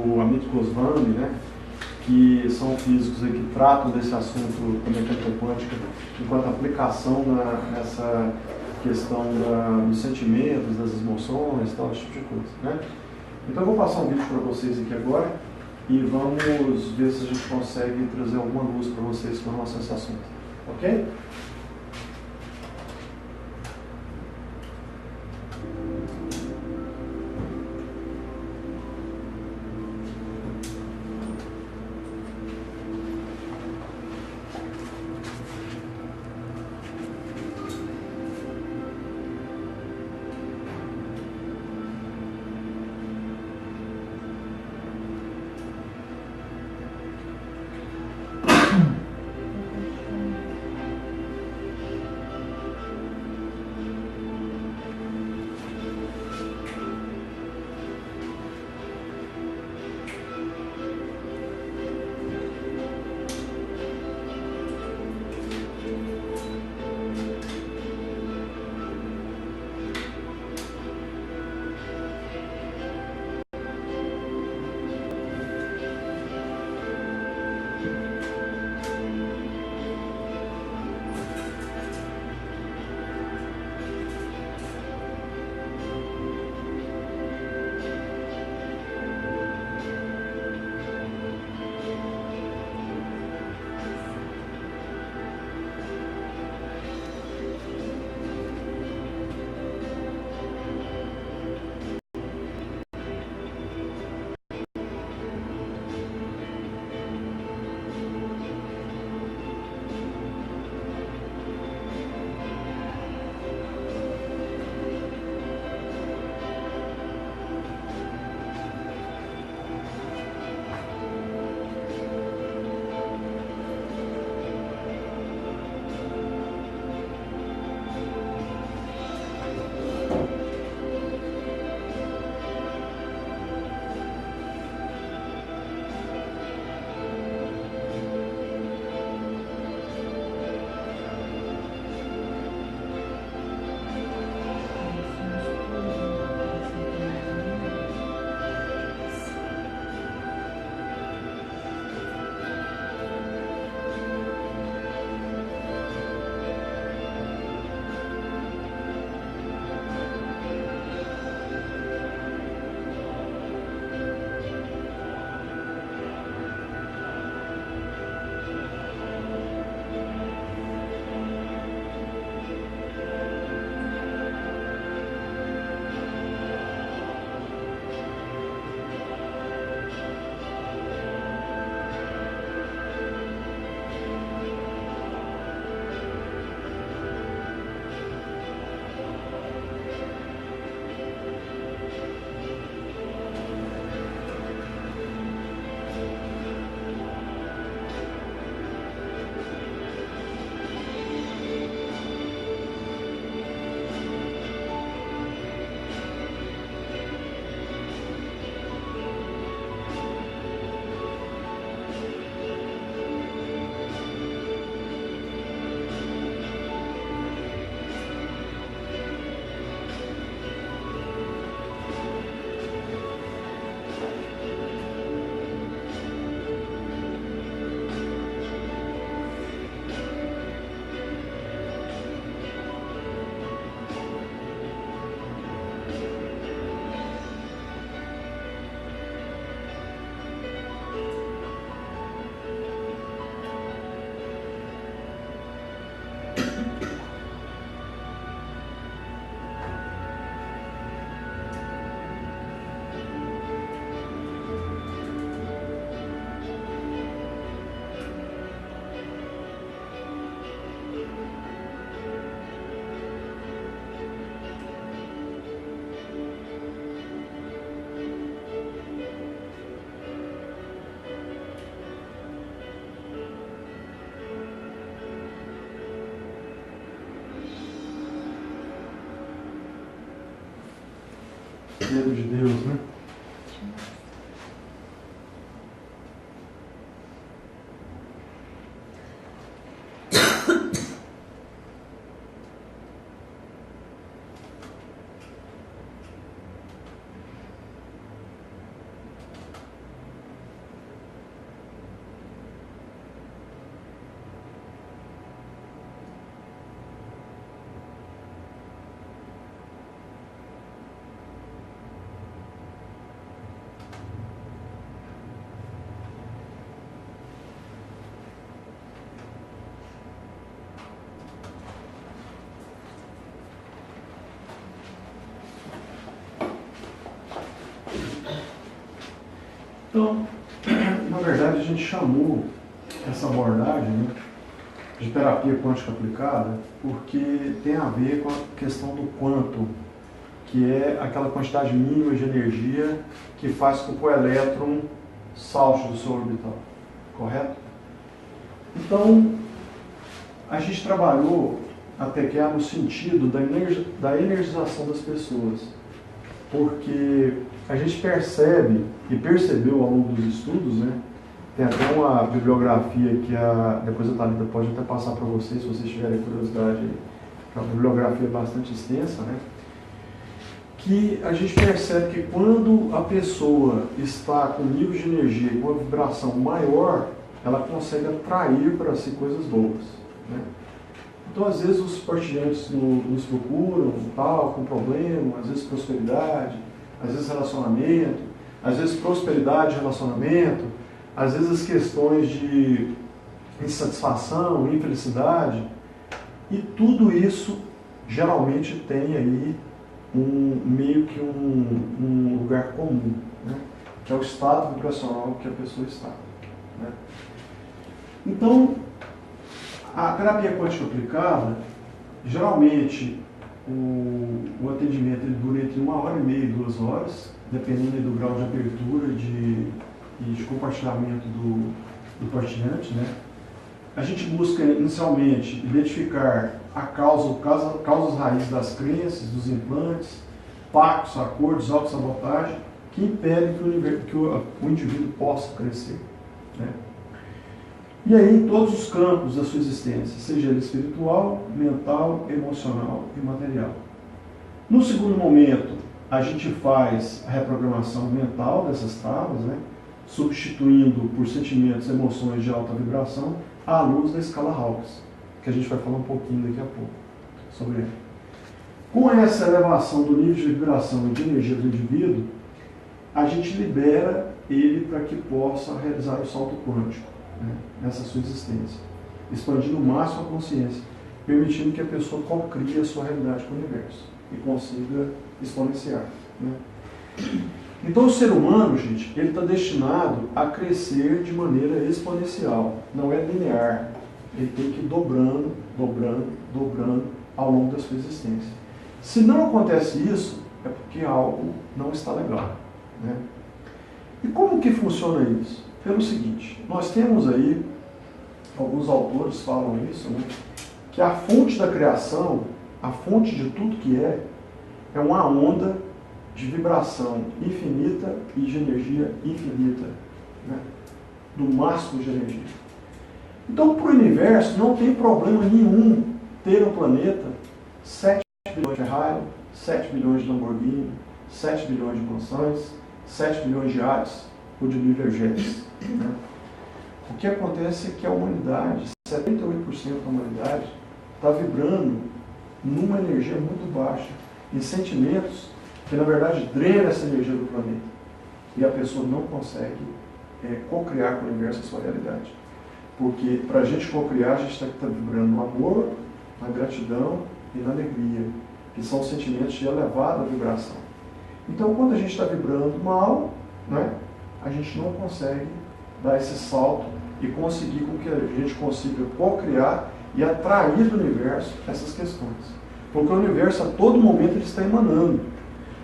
o Amit Goswami, né, que são físicos aí que tratam desse assunto da mecânica quântica enquanto aplicação nessa questão dos sentimentos, das emoções, tal, esse tipo de coisa, né? Então eu vou passar um vídeo para vocês aqui agora e vamos ver se a gente consegue trazer alguma luz para vocês com relação a esse assunto, ok? Medo de Deus, né? Então, na verdade, a gente chamou essa abordagem, né, de terapia quântica aplicada porque tem a ver com a questão do quantum, que é aquela quantidade mínima de energia que faz com que o elétron salte do seu orbital, correto? Então, a gente trabalhou até que no sentido da energização das pessoas, porque a gente percebe e percebeu ao longo dos estudos, né? Tem até uma bibliografia que depois a Thalita pode até passar para vocês, se vocês tiverem curiosidade, que é uma bibliografia bastante extensa, né? Que a gente percebe que quando a pessoa está com um nível de energia e com uma vibração maior, ela consegue atrair para si coisas boas, né? Então, às vezes, os partilhantes nos procuram, tal, com problema, às vezes prosperidade, às vezes relacionamento, às vezes prosperidade e relacionamento, às vezes as questões de insatisfação, infelicidade, e tudo isso geralmente tem aí meio que um lugar comum, né? Que é o estado vibracional que a pessoa está, né? Então, a terapia quântica aplicada, geralmente o atendimento ele dura entre 1h30 e 2 horas, dependendo do grau de abertura e de compartilhamento do partilhante, né? A gente busca inicialmente identificar causas raízes das crenças, dos implantes, pactos, acordos, autossabotagem, que impedem que o indivíduo possa crescer, né? E aí em todos os campos da sua existência, seja ele espiritual, mental, emocional e material. No segundo momento, a gente faz a reprogramação mental dessas travas, né? Substituindo por sentimentos e emoções de alta vibração à luz da escala Hawkes, que a gente vai falar um pouquinho daqui a pouco sobre ela. Com essa elevação do nível de vibração e de energia do indivíduo, a gente libera ele para que possa realizar o salto quântico, né, nessa sua existência, expandindo o máximo a consciência, permitindo que a pessoa cocrie a sua realidade com o universo e consiga exponenciar, né? Então o ser humano, gente, ele está destinado a crescer de maneira exponencial, não é linear. Ele tem que ir dobrando, dobrando, dobrando ao longo da sua existência. Se não acontece isso, é porque algo não está legal, né? E como que funciona isso? Pelo seguinte, nós temos aí, alguns autores falam isso, né, que a fonte da criação, a fonte de tudo que é uma onda de vibração infinita e de energia infinita, né, do máximo de energia. Então, para o universo, não tem problema nenhum ter um planeta 7 bilhões de Ferrari, 7 bilhões de Lamborghini, 7 bilhões de mansões, 7 bilhões de Ares ou de Learjets, né? O que acontece é que a humanidade, 78% da humanidade, está vibrando numa energia muito baixa, em sentimentos que, na verdade, drenam essa energia do planeta. E a pessoa não consegue co-criar com o universo a sua realidade. Porque, para a gente co-criar, a gente tem que estar vibrando no amor, na gratidão e na alegria, que são sentimentos de elevada vibração. Então, quando a gente está vibrando mal, né, a gente não consegue dar esse salto e conseguir com que a gente consiga co-criar e atrair do universo essas questões. Porque o universo, a todo momento, ele está emanando.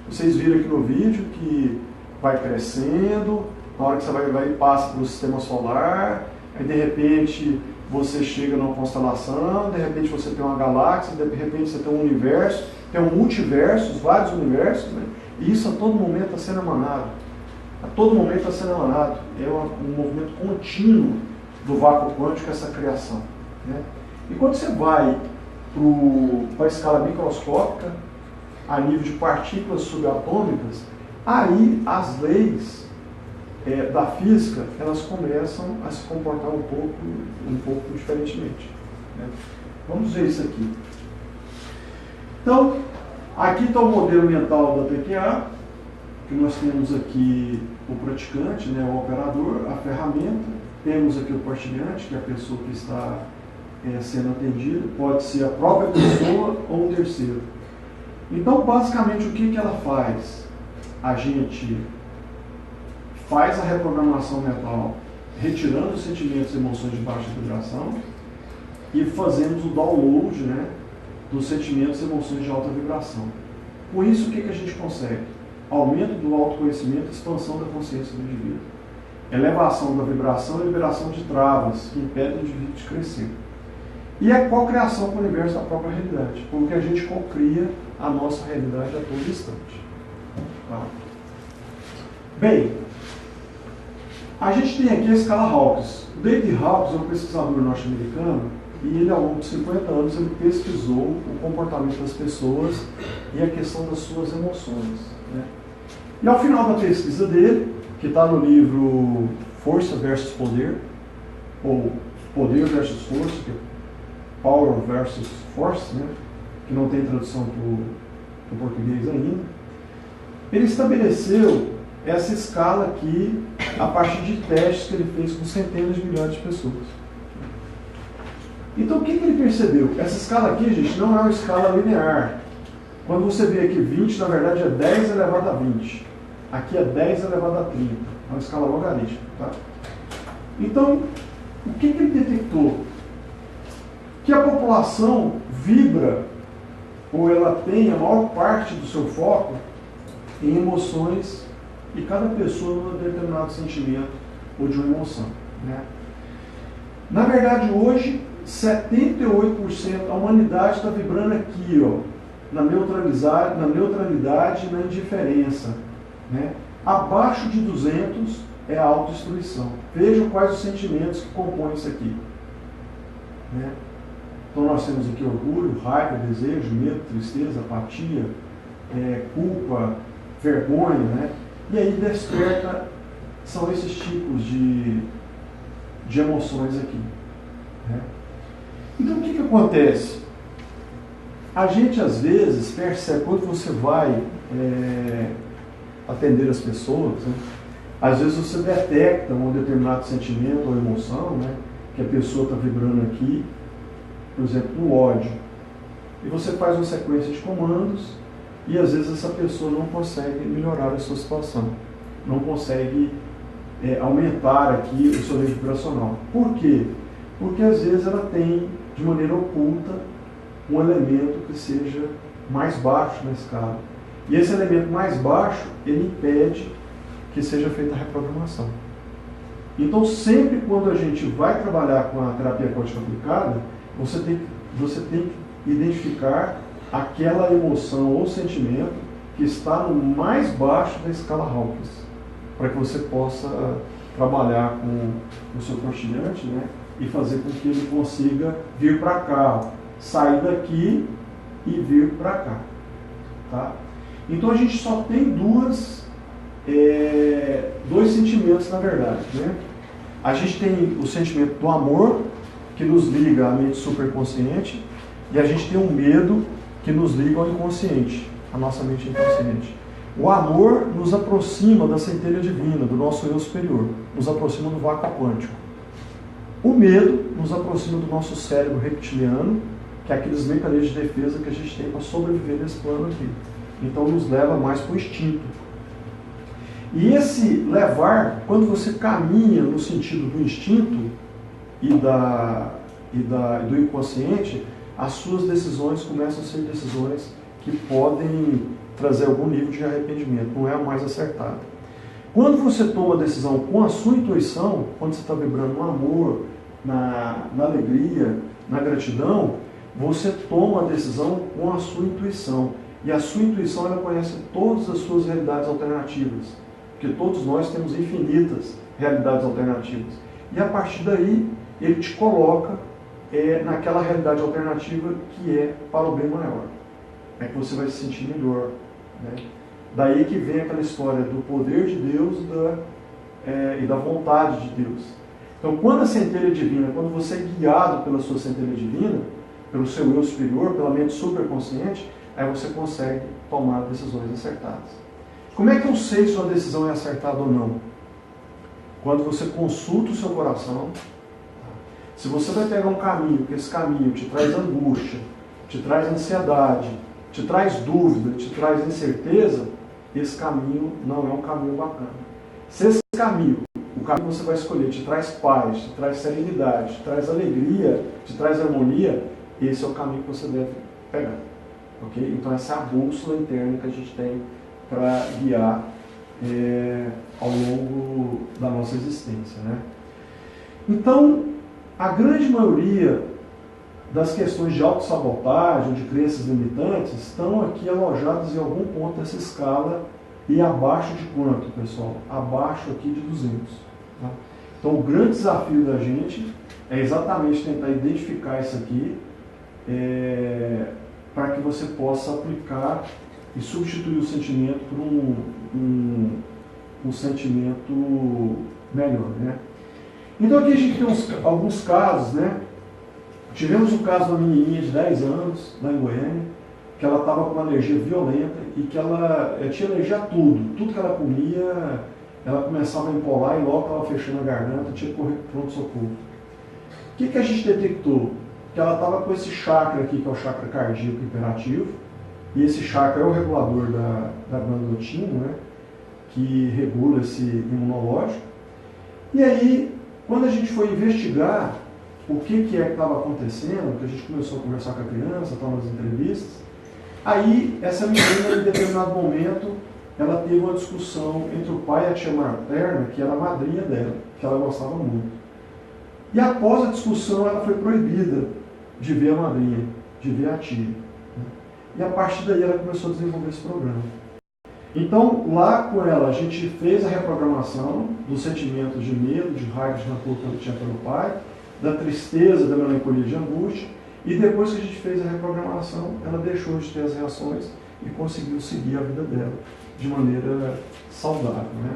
Vocês viram aqui no vídeo que vai crescendo, na hora que você vai passa pelo sistema solar, aí de repente você chega numa constelação, de repente você tem uma galáxia, de repente você tem um universo, tem um multiverso, vários universos, né? E isso a todo momento está sendo emanado. A todo momento está sendo emanado. É um movimento contínuo do vácuo quântico, essa criação, né? E quando você vai para a escala microscópica, a nível de partículas subatômicas, aí as leis da física, elas começam a se comportar um pouco diferentemente, né? Vamos ver isso aqui. Então, aqui está o modelo mental da PQA, que nós temos aqui o praticante, né, o operador, a ferramenta, temos aqui o partilhante, que é a pessoa que está sendo atendida, pode ser a própria pessoa ou um terceiro. Então, basicamente, o que ela faz? A gente faz a reprogramação mental, retirando os sentimentos e emoções de baixa vibração, e fazemos o download, né, dos sentimentos e emoções de alta vibração. Com isso, o que a gente consegue? Aumento do autoconhecimento e expansão da consciência do indivíduo. Elevação da vibração e liberação de travas que impedem o indivíduo de crescer. E a cocriação com o universo da própria realidade, porque a gente cocria a nossa realidade a todo instante. Tá? Bem, a gente tem aqui a escala Hawkes. O David Hawkes é um pesquisador norte-americano e ele, ao longo de 50 anos, ele pesquisou o comportamento das pessoas e a questão das suas emoções. Né? E ao final da pesquisa dele, que está no livro Força versus Poder, ou Poder versus Força, que é Power versus Force, né? Que não tem tradução para o português ainda, ele estabeleceu essa escala aqui a partir de testes que ele fez com centenas de milhões de pessoas. Então o que ele percebeu? Essa escala aqui, gente, não é uma escala linear. Quando você vê aqui 20, na verdade é 10 elevado a 20. Aqui é 10 elevado a 30. É uma escala logarítmica. Tá? Então, o que ele detectou? Que a população vibra, ou ela tem a maior parte do seu foco em emoções, e cada pessoa num determinado sentimento ou de uma emoção. Né? Na verdade, hoje, 78% da humanidade está vibrando aqui, ó, na neutralidade e na indiferença. Né? Abaixo de 200 é a autodestruição. Vejam quais os sentimentos que compõem isso aqui. Né? Então nós temos aqui orgulho, raiva, desejo, medo, tristeza, apatia, culpa, vergonha, né? E aí desperta, são esses tipos de emoções aqui. Né? Então o que acontece? A gente às vezes percebe, quando você vai atender as pessoas, né? Às vezes você detecta um determinado sentimento ou emoção, né? Que a pessoa está vibrando aqui, por exemplo, no ódio. E você faz uma sequência de comandos e às vezes essa pessoa não consegue melhorar a sua situação. Não consegue aumentar aqui o seu nível vibracional. Por quê? Porque às vezes ela tem, de maneira oculta, um elemento que seja mais baixo na escala. E esse elemento mais baixo, ele impede que seja feita a reprogramação. Então, sempre quando a gente vai trabalhar com a terapia quântica aplicada, você tem que identificar aquela emoção ou sentimento que está no mais baixo da escala Hawkins, para que você possa trabalhar com o seu consciente, né, e fazer com que ele consiga vir para cá, sair daqui e vir para cá. Tá? Então a gente só tem dois sentimentos, na verdade. Né? A gente tem o sentimento do amor, que nos liga à mente superconsciente, e a gente tem o medo, que nos liga ao inconsciente, à nossa mente inconsciente. O amor nos aproxima da centelha divina, do nosso eu superior, nos aproxima do vácuo quântico. O medo nos aproxima do nosso cérebro reptiliano, que é aqueles mecanismos de defesa que a gente tem para sobreviver nesse plano aqui. Então nos leva mais para o instinto. E esse levar, quando você caminha no sentido do instinto e do inconsciente, as suas decisões começam a ser decisões que podem trazer algum nível de arrependimento, não é a mais acertada. Quando você toma a decisão com a sua intuição, quando você está vibrando no amor, na alegria, na gratidão, você toma a decisão com a sua intuição. E a sua intuição, ela conhece todas as suas realidades alternativas. Porque todos nós temos infinitas realidades alternativas. E a partir daí, ele te coloca naquela realidade alternativa que é para o bem maior. É que você vai se sentir melhor. Né? Daí que vem aquela história do poder de Deus e da vontade de Deus. Então, quando a centelha divina, quando você é guiado pela sua centelha divina, pelo seu eu superior, pela mente superconsciente, aí você consegue tomar decisões acertadas. Como é que eu sei se uma decisão é acertada ou não? Quando você consulta o seu coração, se você vai pegar um caminho, que esse caminho te traz angústia, te traz ansiedade, te traz dúvida, te traz incerteza, esse caminho não é um caminho bacana. Se esse caminho, o caminho que você vai escolher, te traz paz, te traz serenidade, te traz alegria, te traz harmonia, esse é o caminho que você deve pegar. Okay? Então essa é a bússola interna que a gente tem para guiar ao longo da nossa existência. Né? Então, a grande maioria das questões de autossabotagem, de crenças limitantes, estão aqui alojadas em algum ponto dessa escala e abaixo de quanto, pessoal? Abaixo aqui de 200. Tá? Então, o grande desafio da gente é exatamente tentar identificar isso aqui para que você possa aplicar e substituir o sentimento por um sentimento melhor. Né? Então, aqui a gente tem alguns casos, né? Tivemos um caso de uma menininha de 10 anos, lá em Goiânia, que ela estava com uma alergia violenta e que ela tinha alergia a tudo. Tudo que ela comia, ela começava a empolar e logo estava fechando a garganta, tinha que correr para pronto-socorro. O que a gente detectou? Que ela estava com esse chakra aqui, que é o chakra cardíaco hiperativo, e esse chakra é o regulador da glândula do timo, né, que regula esse imunológico. E aí, quando a gente foi investigar o que é que estava acontecendo, que a gente começou a conversar com a criança, estava nas entrevistas, aí essa menina, em determinado momento, ela teve uma discussão entre o pai e a tia materna, que era a madrinha dela, que ela gostava muito. E após a discussão, ela foi proibida de ver a madrinha, de ver a tia. E a partir daí ela começou a desenvolver esse programa. Então, lá com ela, a gente fez a reprogramação dos sentimentos de medo, de raiva, de rancor que ela tinha pelo pai, da tristeza, da melancolia, de angústia, e depois que a gente fez a reprogramação, ela deixou de ter as reações e conseguiu seguir a vida dela de maneira saudável. Né?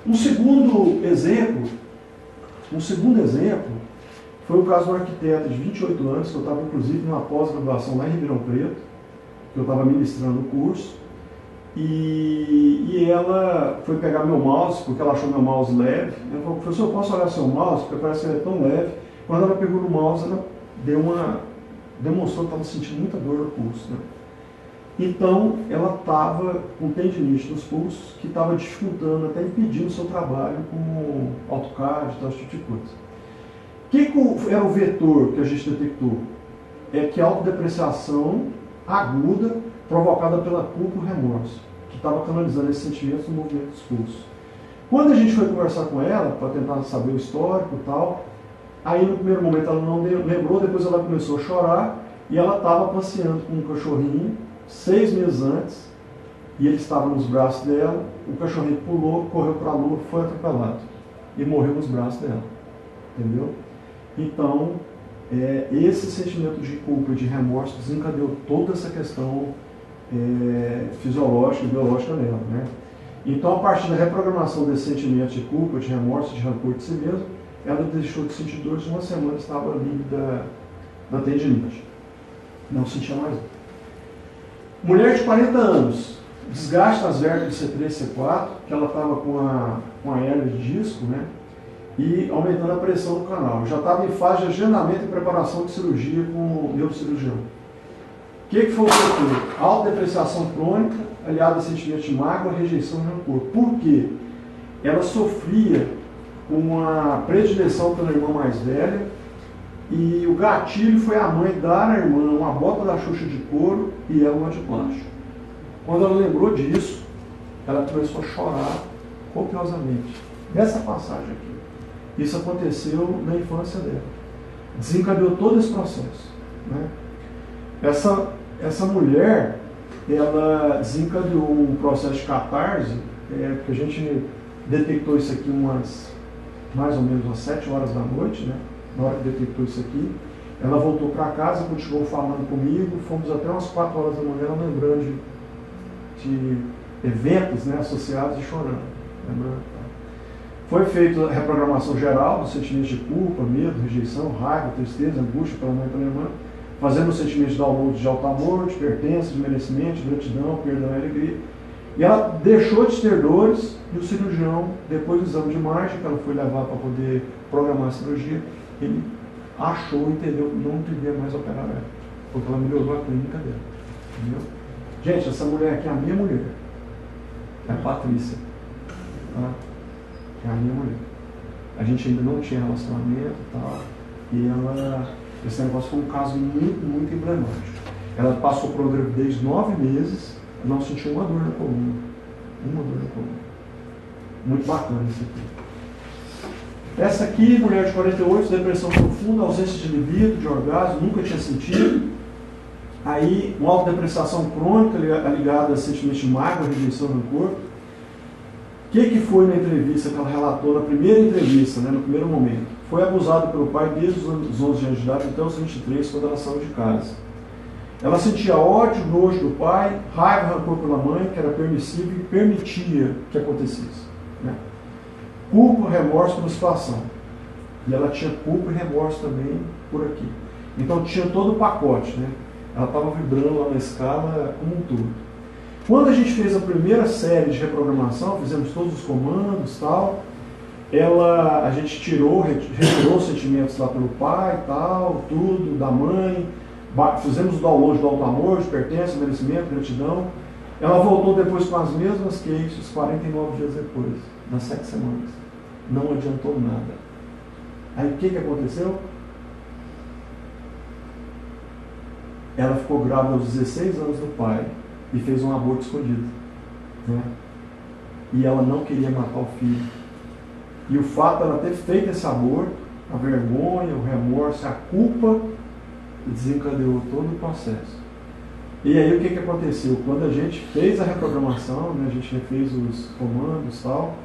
Um segundo exemplo foi o caso de uma arquiteta de 28 anos, que eu estava inclusive numa pós-graduação lá em Ribeirão Preto, que eu estava ministrando o curso, e ela foi pegar meu mouse, porque ela achou meu mouse leve. Ela falou: professor, eu posso olhar seu mouse? Porque parece que ele é tão leve. Quando ela pegou no mouse, ela demonstrou que estava sentindo muita dor no pulso. Né? Então, ela estava com tendinite nos pulsos, que estava dificultando, até impedindo o seu trabalho com AutoCAD e tal, esse tipo de coisa. O que era o vetor que a gente detectou? É que a autodepreciação aguda provocada pela culpa e o remorso, que estava canalizando esses sentimentos no movimento dos pulsos. Quando a gente foi conversar com ela, para tentar saber o histórico e tal, aí no primeiro momento ela não lembrou, depois ela começou a chorar, e ela estava passeando com um cachorrinho 6 meses antes, e ele estava nos braços dela, o cachorrinho pulou, correu para a lua, foi atropelado, e morreu nos braços dela. Entendeu? Então, esse sentimento de culpa e de remorso desencadeou toda essa questão fisiológica e biológica nela. Né? Então, a partir da reprogramação desse sentimento de culpa, de remorso, de rancor de si mesmo, ela deixou de sentir dores, uma semana estava livre da tendinite. Não sentia mais. Mulher de 40 anos, desgaste nas vértebras C3 e C4, que ela estava com a hérnia de disco, né? E aumentando a pressão no canal. Já estava em fase de agendamento e preparação de cirurgia com o neurocirurgião. O que foi o fator? Autodepreciação crônica, aliada a sentimento de mágoa, rejeição e rancor. Por quê? Ela sofria uma predileção pela irmã mais velha, e o gatilho foi a mãe dar à irmã uma bota da Xuxa de couro e ela uma de plástico. Quando ela lembrou disso, ela começou a chorar copiosamente. Nessa passagem aqui. Isso aconteceu na infância dela. Desencadeou todo esse processo. Né? Essa mulher, ela desencadeou um processo de catarse, porque a gente detectou isso aqui mais ou menos às 7 horas da noite, né? Na hora que detectou isso aqui. Ela voltou para casa, continuou falando comigo, fomos até umas 4 horas da manhã, lembrando de eventos, né, associados e chorando. Foi feita a reprogramação geral dos sentimentos de culpa, medo, rejeição, raiva, tristeza, angústia pela mãe e pela irmã, fazendo os sentimentos de download de alto amor, de pertença, de merecimento, de gratidão, perdão e alegria. E ela deixou de ter dores, e o cirurgião, depois do exame de imagem, que ela foi levar para poder programar a cirurgia, ele achou, entendeu, que não devia mais operar ela, porque ela melhorou a clínica dela. Entendeu? Gente, essa mulher aqui é a minha mulher, é a Patrícia. tá? É a minha mulher. A gente ainda não tinha relacionamento e tal, e esse negócio foi um caso muito, muito emblemático. Ela passou por uma gravidez 9 meses, não sentiu uma dor na coluna. Uma dor na coluna. Muito bacana isso aqui. Essa aqui, mulher de 48, depressão profunda, ausência de libido, de orgasmo, nunca tinha sentido. Aí, uma autodepreciação crônica ligada a sentimentos de mágoa, rejeição, rancor. O que foi na entrevista que ela relatou, na primeira entrevista, né, no primeiro momento? Foi abusada pelo pai desde os 11 anos de idade até os 23, quando ela saiu de casa. Ela sentia ódio, nojo do pai, raiva, rancor pela mãe, que era permissiva e permitia que acontecesse. Né? Culpa, remorso pela situação. E ela tinha culpa e remorso também por aqui. Então tinha todo o pacote, né? Ela estava vibrando lá na escala como um todo. Quando a gente fez a primeira série de reprogramação, fizemos todos os comandos e tal, a gente retirou os sentimentos lá pelo pai e tal, tudo, da mãe, fizemos o download do alto amor, de pertença, merecimento, gratidão. Ela voltou depois com as mesmas queixas, 49 dias depois, nas 7 semanas. Não adiantou nada. Aí o que aconteceu? Ela ficou grávida aos 16 anos do pai e fez um aborto escondido. Né? E ela não queria matar o filho. E o fato de ela ter feito esse aborto, a vergonha, o remorso, a culpa, desencadeou todo o processo. E aí o que aconteceu? Quando a gente fez a reprogramação, né, a gente refez os comandos e tal,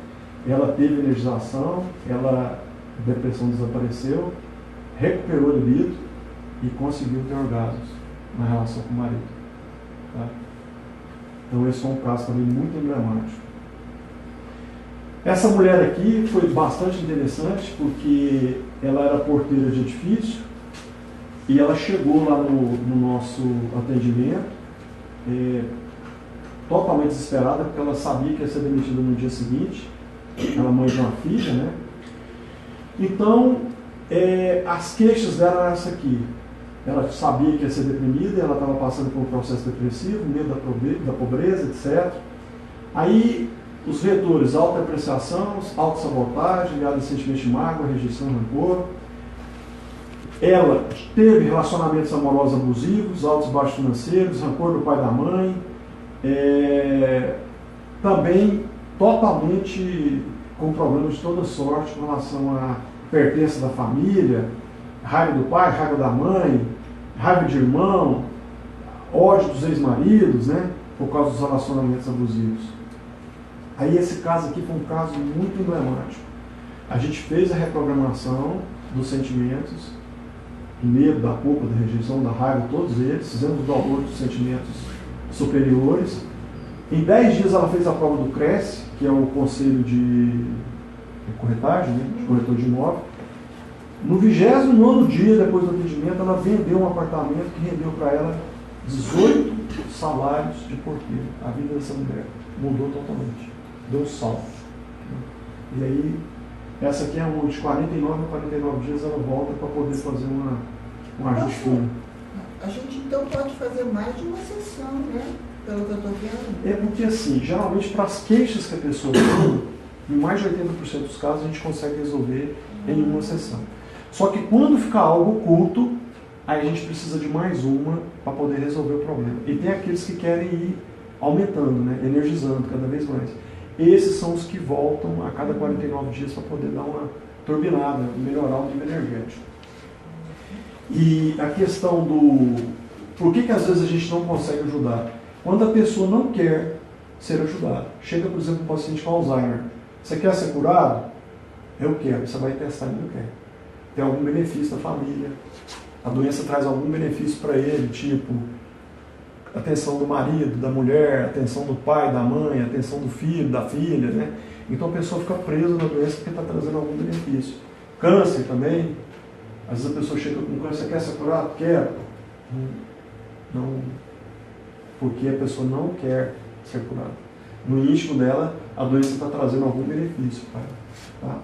ela teve energização, a depressão desapareceu, recuperou o libido e conseguiu ter orgasmos na relação com o marido. Tá? Então esse foi um caso também muito emblemático. Essa mulher aqui foi bastante interessante porque ela era porteira de edifício e ela chegou lá no nosso atendimento totalmente desesperada porque ela sabia que ia ser demitida no dia seguinte. Ela é mãe de uma filha, né? Então, as queixas dela eram essa aqui. Ela sabia que ia ser deprimida, ela estava passando por um processo depressivo, medo da pobreza, etc. Aí, os vetores, autodepreciação, autossabotagem, ligada a sentimento de mágoa, rejeição, rancor. Ela teve relacionamentos amorosos abusivos, altos e baixos financeiros, rancor do pai e da mãe. Também totalmente com problemas de toda sorte com relação à pertença da família, raiva do pai, raiva da mãe, raiva de irmão, ódio dos ex-maridos, né, por causa dos relacionamentos abusivos. Aí esse caso aqui foi um caso muito emblemático. A gente fez a reprogramação dos sentimentos, do medo, da culpa, da rejeição, da raiva, todos eles, fizemos o download dos sentimentos superiores. Em 10 dias ela fez a prova do CRESSE, que é o Conselho de Corretagem, né, de corretor de imóvel. No 29º dia depois do atendimento, ela vendeu um apartamento que rendeu para ela 18 salários de porteiro. A vida dessa mulher mudou totalmente. Deu um salto. E aí, essa aqui é uma de 49 a 49 dias, ela volta para poder fazer um ajuste fino. A gente então pode fazer mais de uma sessão, né? Pelo que eu estou vendo. É porque assim, geralmente para as queixas que a pessoa tem, em mais de 80% dos casos a gente consegue resolver em uma sessão. Só que quando fica algo oculto, aí a gente precisa de mais uma para poder resolver o problema. E tem aqueles que querem ir aumentando, né? Energizando cada vez mais. Esses são os que voltam a cada 49 dias para poder dar uma turbinada, melhorar o nível energético. E a questão do... Por que às vezes a gente não consegue ajudar? Quando a pessoa não quer ser ajudada. Chega, por exemplo, um paciente com Alzheimer. Você quer ser curado? Eu quero. Você vai testar e não quer. Tem algum benefício na família. A doença traz algum benefício para ele, tipo atenção do marido, da mulher, atenção do pai, da mãe, atenção do filho, da filha, né? Então a pessoa fica presa na doença porque está trazendo algum benefício. Câncer também. Às vezes a pessoa chega com câncer, quer ser curado? Quero. Não, porque a pessoa não quer ser curada. No íntimo dela, a doença está trazendo algum benefício para ela. Tá?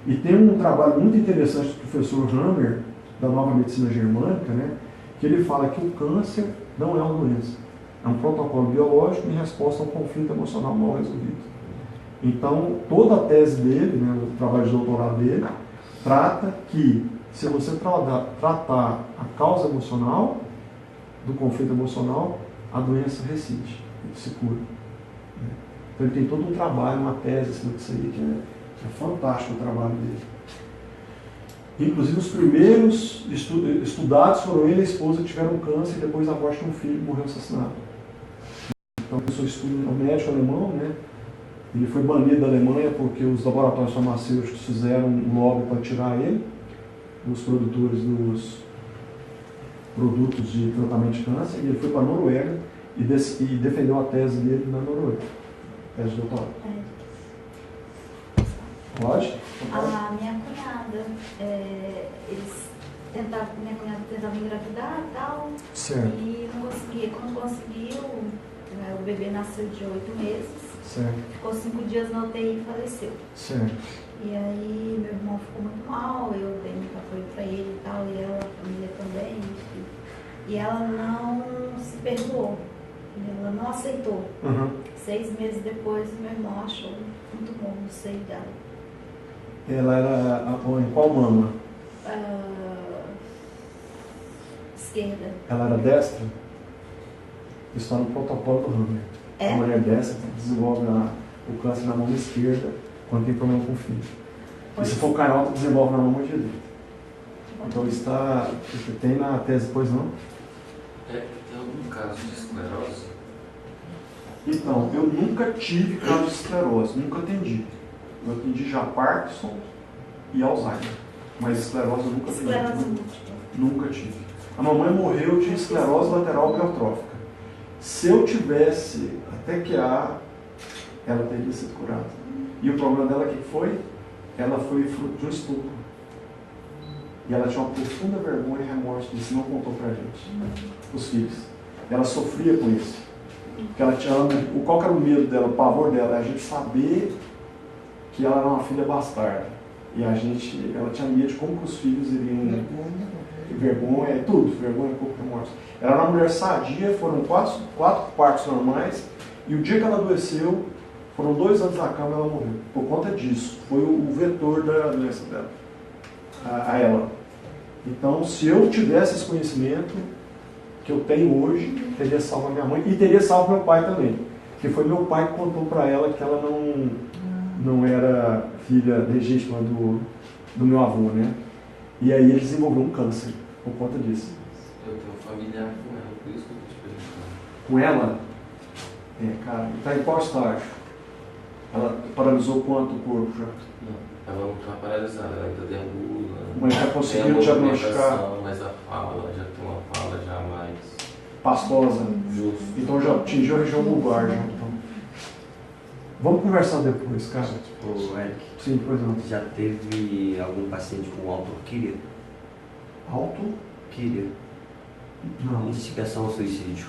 E tem um trabalho muito interessante do professor Hammer, da Nova Medicina Germânica, né, que ele fala que o câncer não é uma doença. É um protocolo biológico em resposta a um conflito emocional mal resolvido. Então, toda a tese dele, né, o trabalho de doutorado dele, trata que se você tratar a causa emocional, do conflito emocional, a doença rescinde, se cura. Então ele tem todo um trabalho, uma tese assim, disso aí, que é fantástico o trabalho dele. Inclusive os primeiros estudados foram ele e a esposa que tiveram câncer e depois da morte de um filho morreu assassinado. Então a pessoa estuda, o médico alemão, né? Ele foi banido da Alemanha porque os laboratórios farmacêuticos fizeram um lobby para tirar ele, os produtores dos produtos de tratamento de câncer, e ele foi para a Noruega e defendeu a tese dele na Noruega. Tese de doutorado. Pode? A minha cunhada, minha cunhada tentava engravidar e tal, certo. E não conseguia. Quando conseguiu, o bebê nasceu de 8 meses, certo. Ficou 5 dias na UTI e faleceu. Certo. E aí meu irmão ficou muito mal, eu dei muito apoio para ele e tal, e ela, a família também, enfim. E ela não se perdoou, ela não aceitou. 6 meses depois, meu irmão achou muito bom no seio dela. Ela era em qual mama? Esquerda. Ela era destra? Isso está no protocolo do Hammer. A mulher destra desenvolve o câncer na mão esquerda quando tem problema com o filho. E se for canhota, desenvolve na mão direita. Então está. Tem na tese, pois não? Tem algum caso de esclerose? Então, eu nunca tive caso de esclerose, nunca atendi. Eu atendi já Parkinson e Alzheimer. Mas esclerose eu nunca tive. Esclerose múltipla. Nunca tive. A mamãe morreu de esclerose lateral amiotrófica. Se eu tivesse até QA, ela teria sido curada. E o problema dela que foi? Ela foi fruto de um estupro. E ela tinha uma profunda vergonha e remorso disso, não contou pra gente, os filhos. Ela sofria com isso. Porque ela tinha, qual que era o medo dela, o pavor dela? É a gente saber que ela era uma filha bastarda. E ela tinha medo de como que os filhos iriam... Vergonha, tudo, vergonha, pouco remorso. Ela era uma mulher sadia, foram quatro partos normais, e o dia que ela adoeceu, foram 2 anos na cama e ela morreu. Por conta disso, foi o vetor da doença dela, a ela. Então, se eu tivesse esse conhecimento que eu tenho hoje, teria salvo a minha mãe e teria salvo meu pai também. Que foi meu pai que contou para ela que ela não era filha legítima do meu avô, né? E aí ele desenvolveu um câncer por conta disso. Eu tenho familiar com ela, por isso que eu estou te perguntando. Com ela? Cara, está em qual estágio? Ela paralisou quanto o corpo já? Não, ela não está paralisada, ela ainda deambula. Mas já conseguiu diagnosticar? Mas a fala, já tem uma fala já mais... pastosa? Justo. Então já atingiu a região bulbar já. Então. Vamos conversar depois, cara. Ô, Eric, sim, pois não. já teve algum paciente com autoquíria? Autoquíria? Não. Instigação ao suicídio?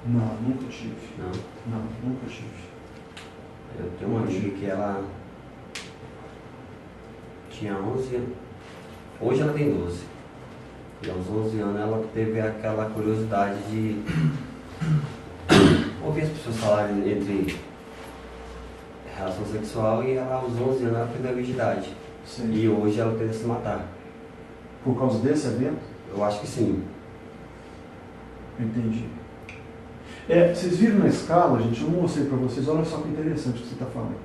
Não, nunca tive. Não? Não, nunca tive. Eu tenho uma amiga que ela tinha 11 anos. Hoje ela tem 12. E aos 11 anos ela teve aquela curiosidade de ouvir as pessoas falarem entre relação sexual, e ela aos 11 anos ela perdeu a virgindade. Sim. E hoje ela tenta se matar. Por causa desse evento? Eu acho que sim. Entendi. Vocês viram na escala, gente, eu não mostrei para vocês, olha só que interessante o que você está falando.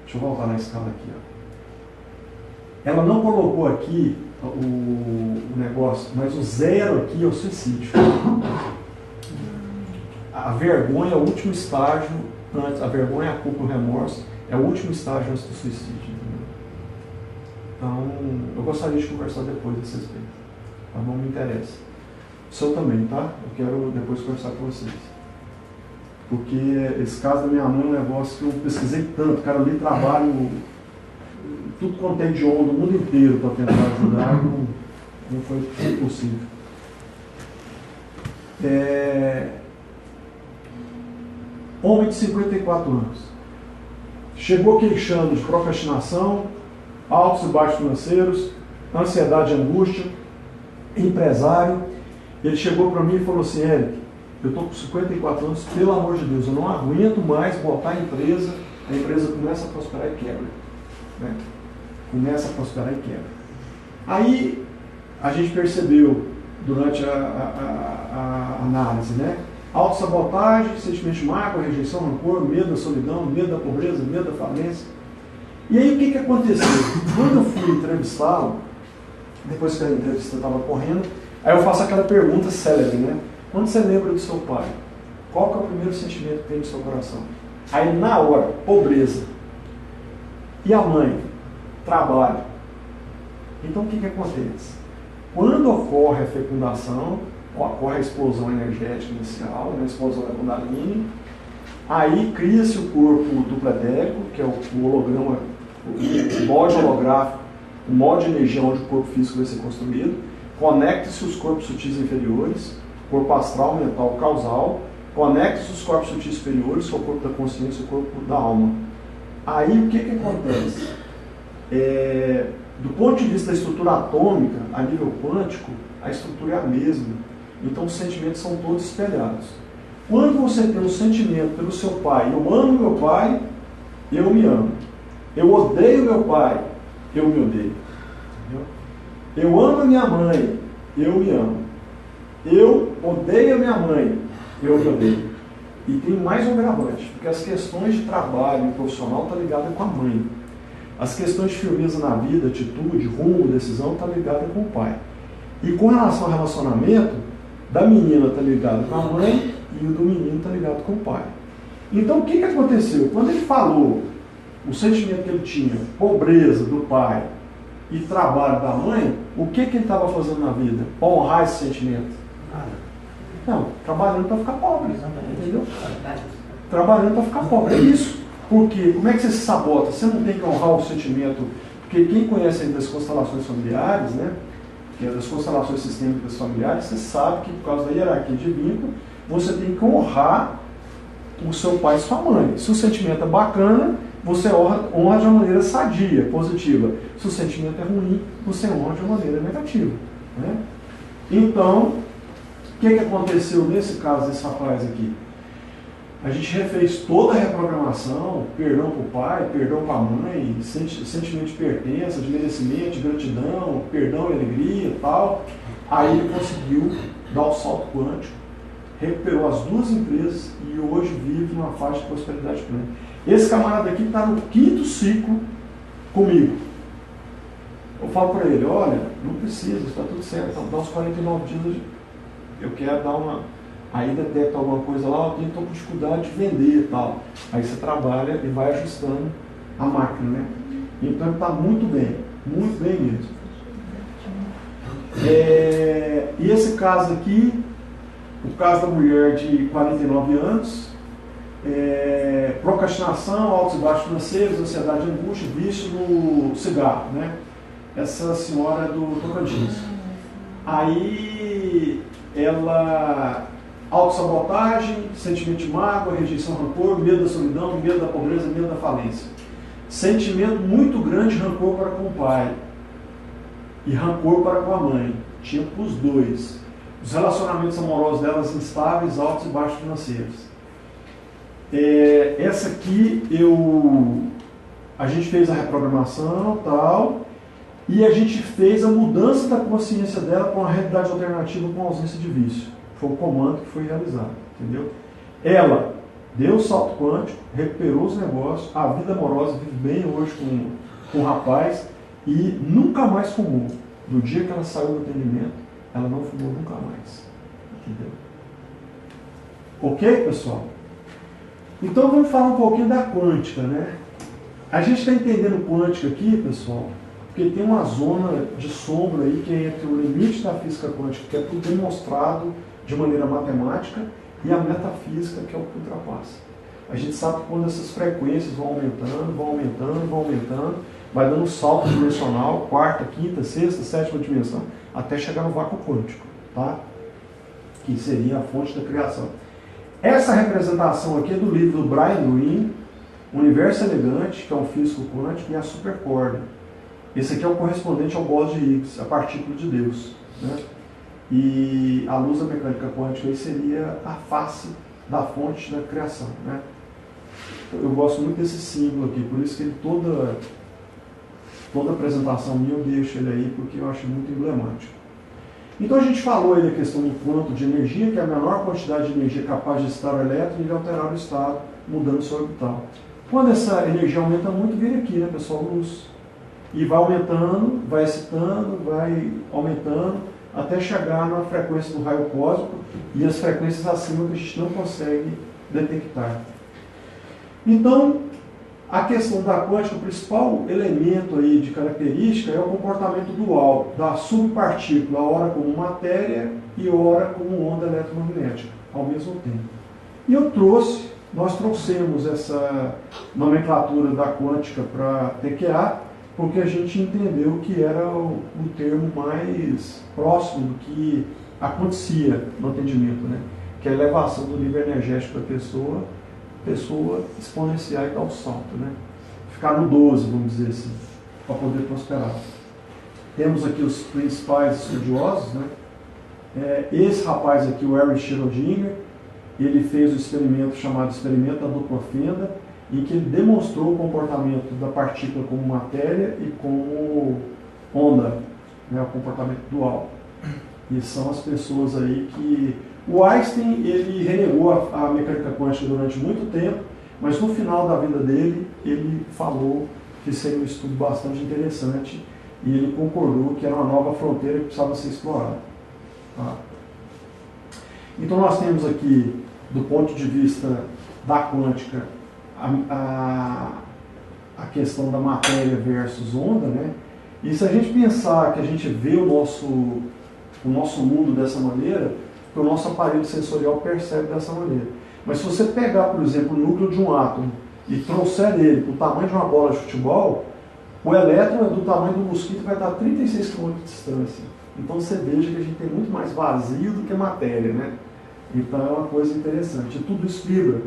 Deixa eu voltar na escala aqui. Ó. Ela não colocou aqui o negócio, mas o 0 aqui é o suicídio. A vergonha é o último estágio, antes, a vergonha, a culpa e o remorso é o último estágio antes do suicídio. Entendeu? Então, eu gostaria de conversar depois desse respeito. Tá bom? Me interessa. O seu também, tá? Eu quero depois conversar com vocês. Porque esse caso da minha mãe é um negócio que eu pesquisei tanto, cara, eu li trabalho, tudo quanto é idioma do mundo inteiro para tentar ajudar, não foi possível. Homem de 54 anos. Chegou queixando de procrastinação, altos e baixos financeiros, ansiedade e angústia, empresário. Ele chegou para mim e falou assim: Eric, eu estou com 54 anos, pelo amor de Deus, eu não aguento mais botar a empresa a empresa começa a prosperar e quebra. Né? Começa a prosperar e quebra. Aí a gente percebeu durante a análise, né? Autossabotagem, sentimento de mágoa, rejeição, rancor, medo da solidão, medo da pobreza, medo da falência. E aí o que aconteceu? Quando eu fui entrevistá-lo, depois que a entrevista estava correndo, aí eu faço aquela pergunta célebre, né? Quando você lembra do seu pai, qual que é o primeiro sentimento que tem no seu coração? Aí na hora, pobreza. E a mãe? Trabalho. Então o que acontece? Quando ocorre a fecundação, ocorre a explosão energética inicial, a explosão da Kundalini, aí cria-se o corpo duplo etérico, que é o holograma, o molde holográfico, o molde de energia onde o corpo físico vai ser construído, conecta-se os corpos sutis inferiores, corpo astral, mental, causal, conecta-se os corpos sutis superiores, que é o corpo da consciência e o corpo da alma. Aí o que acontece? Do ponto de vista da estrutura atômica, a nível quântico, a estrutura é a mesma. Então os sentimentos são todos espelhados. Quando você tem um sentimento pelo seu pai, eu amo meu pai, eu me amo. Eu odeio meu pai, eu me odeio. Entendeu? Eu amo a minha mãe, eu me amo. Eu odeio a minha mãe, eu me odeio. E tem mais um agravante, porque as questões de trabalho profissional estão ligadas com a mãe. As questões de firmeza na vida, atitude, rumo, decisão, estão ligadas com o pai. E com relação ao relacionamento, da menina está ligado com a mãe e o do menino está ligado com o pai. Então o que aconteceu? Quando ele falou o sentimento que ele tinha, pobreza do pai e trabalho da mãe, o que ele estava fazendo na vida para honrar esse sentimento? Não, trabalhando para ficar pobre. Entendeu? Trabalhando para ficar pobre. É isso. Porque como é que você se sabota? Você não tem que honrar o sentimento. Porque quem conhece aí das constelações familiares, né? Que é das constelações sistêmicas familiares, você sabe que por causa da hierarquia de vínculo, você tem que honrar o seu pai e sua mãe. Se o sentimento é bacana, você honra de uma maneira sadia, positiva. Se o sentimento é ruim, você honra de uma maneira negativa. Né? Então, o que aconteceu nesse caso desse rapaz aqui? A gente refez toda a reprogramação, perdão para o pai, perdão para a mãe, sentimento de pertença, de merecimento, de gratidão, perdão e alegria e tal. Aí ele conseguiu dar o salto quântico, recuperou as duas empresas e hoje vive numa faixa de prosperidade plena. Esse camarada aqui está no 5º ciclo comigo. Eu falo para ele, olha, não precisa, está tudo certo, então dá uns 49 dias, eu quero dar uma... Aí detecta alguma coisa lá, eu estou com dificuldade de vender e tal. Aí você trabalha e vai ajustando a máquina, né? Então ele está muito bem mesmo. E esse caso aqui, o caso da mulher de 49 anos, procrastinação, altos e baixos financeiros, ansiedade e angústia, vício no cigarro, né? Essa senhora do Tocantins. Aí ela... autossabotagem, sentimento de mágoa, rejeição, rancor, medo da solidão, medo da pobreza, medo da falência. Sentimento muito grande de rancor para com o pai e rancor para com a mãe. Tinha para os dois. Os relacionamentos amorosos delas instáveis, altos e baixos financeiros. Essa aqui a gente fez a reprogramação tal, e a gente fez a mudança da consciência dela para uma realidade alternativa com ausência de vício. Foi o comando que foi realizado, entendeu? Ela deu o salto quântico, recuperou os negócios, a vida amorosa, vive bem hoje com o rapaz e nunca mais fumou. Do dia que ela saiu do atendimento, ela não fumou nunca mais, entendeu? Ok, pessoal? Então vamos falar um pouquinho da quântica, né? A gente está entendendo quântica aqui, pessoal, porque tem uma zona de sombra aí que é entre o limite da física quântica, que é tudo demonstrado de maneira matemática, e a metafísica, que é o que ultrapassa. A gente sabe que quando essas frequências vão aumentando, vai dando um salto dimensional, 4ª, 5ª, 6ª, 7ª dimensão, até chegar no vácuo quântico, tá? Que seria a fonte da criação. Essa representação aqui é do livro do Brian Greene, Universo Elegante, que é um físico quântico, e a supercorda. Esse aqui é o correspondente ao bóson de Higgs, a partícula de Deus, né? E a luz da mecânica quântica aí seria a face da fonte da criação, né? eu gosto muito desse símbolo aqui, por isso que ele, toda apresentação minha eu deixo ele aí, porque eu acho muito emblemático. Então a gente falou aí da questão do quanto de energia, que é a menor quantidade de energia capaz de excitar o elétron e de alterar o estado, mudando seu orbital. Quando essa energia aumenta muito, vira aqui, né, pessoal, luz. E vai aumentando, vai excitando, vai aumentando, até chegar na frequência do raio cósmico e as frequências acima que a gente não consegue detectar. Então, a questão da quântica, o principal elemento aí de característica é o comportamento dual da subpartícula, ora como matéria e ora como onda eletromagnética, ao mesmo tempo. E nós trouxemos essa nomenclatura da quântica para TQA, porque a gente entendeu que era o termo mais próximo do que acontecia no atendimento, né? Que é a elevação do nível energético da pessoa exponenciar e dar o salto, né? Ficar no 12, vamos dizer assim, para poder prosperar. Temos aqui os principais estudiosos, né? Esse rapaz aqui, o Erwin Schrödinger, ele fez o experimento chamado experimento da dupla fenda, em que ele demonstrou o comportamento da partícula como matéria e como onda, né? O comportamento dual. E são as pessoas aí que... O Einstein, ele renegou a mecânica quântica durante muito tempo, mas no final da vida dele, ele falou que seria um estudo bastante interessante e ele concordou que era uma nova fronteira que precisava ser explorada. Tá? Então nós temos aqui, do ponto de vista da quântica, a questão da matéria versus onda, né? E se a gente pensar que a gente vê o nosso mundo dessa maneira, que o nosso aparelho sensorial percebe dessa maneira. Mas se você pegar, por exemplo, o núcleo de um átomo e trouxer ele para o tamanho de uma bola de futebol, o elétron é do tamanho do mosquito e vai estar a 36 km de distância. Então você veja que a gente tem muito mais vazio do que matéria, né? Então é uma coisa interessante. E tudo isso vibra.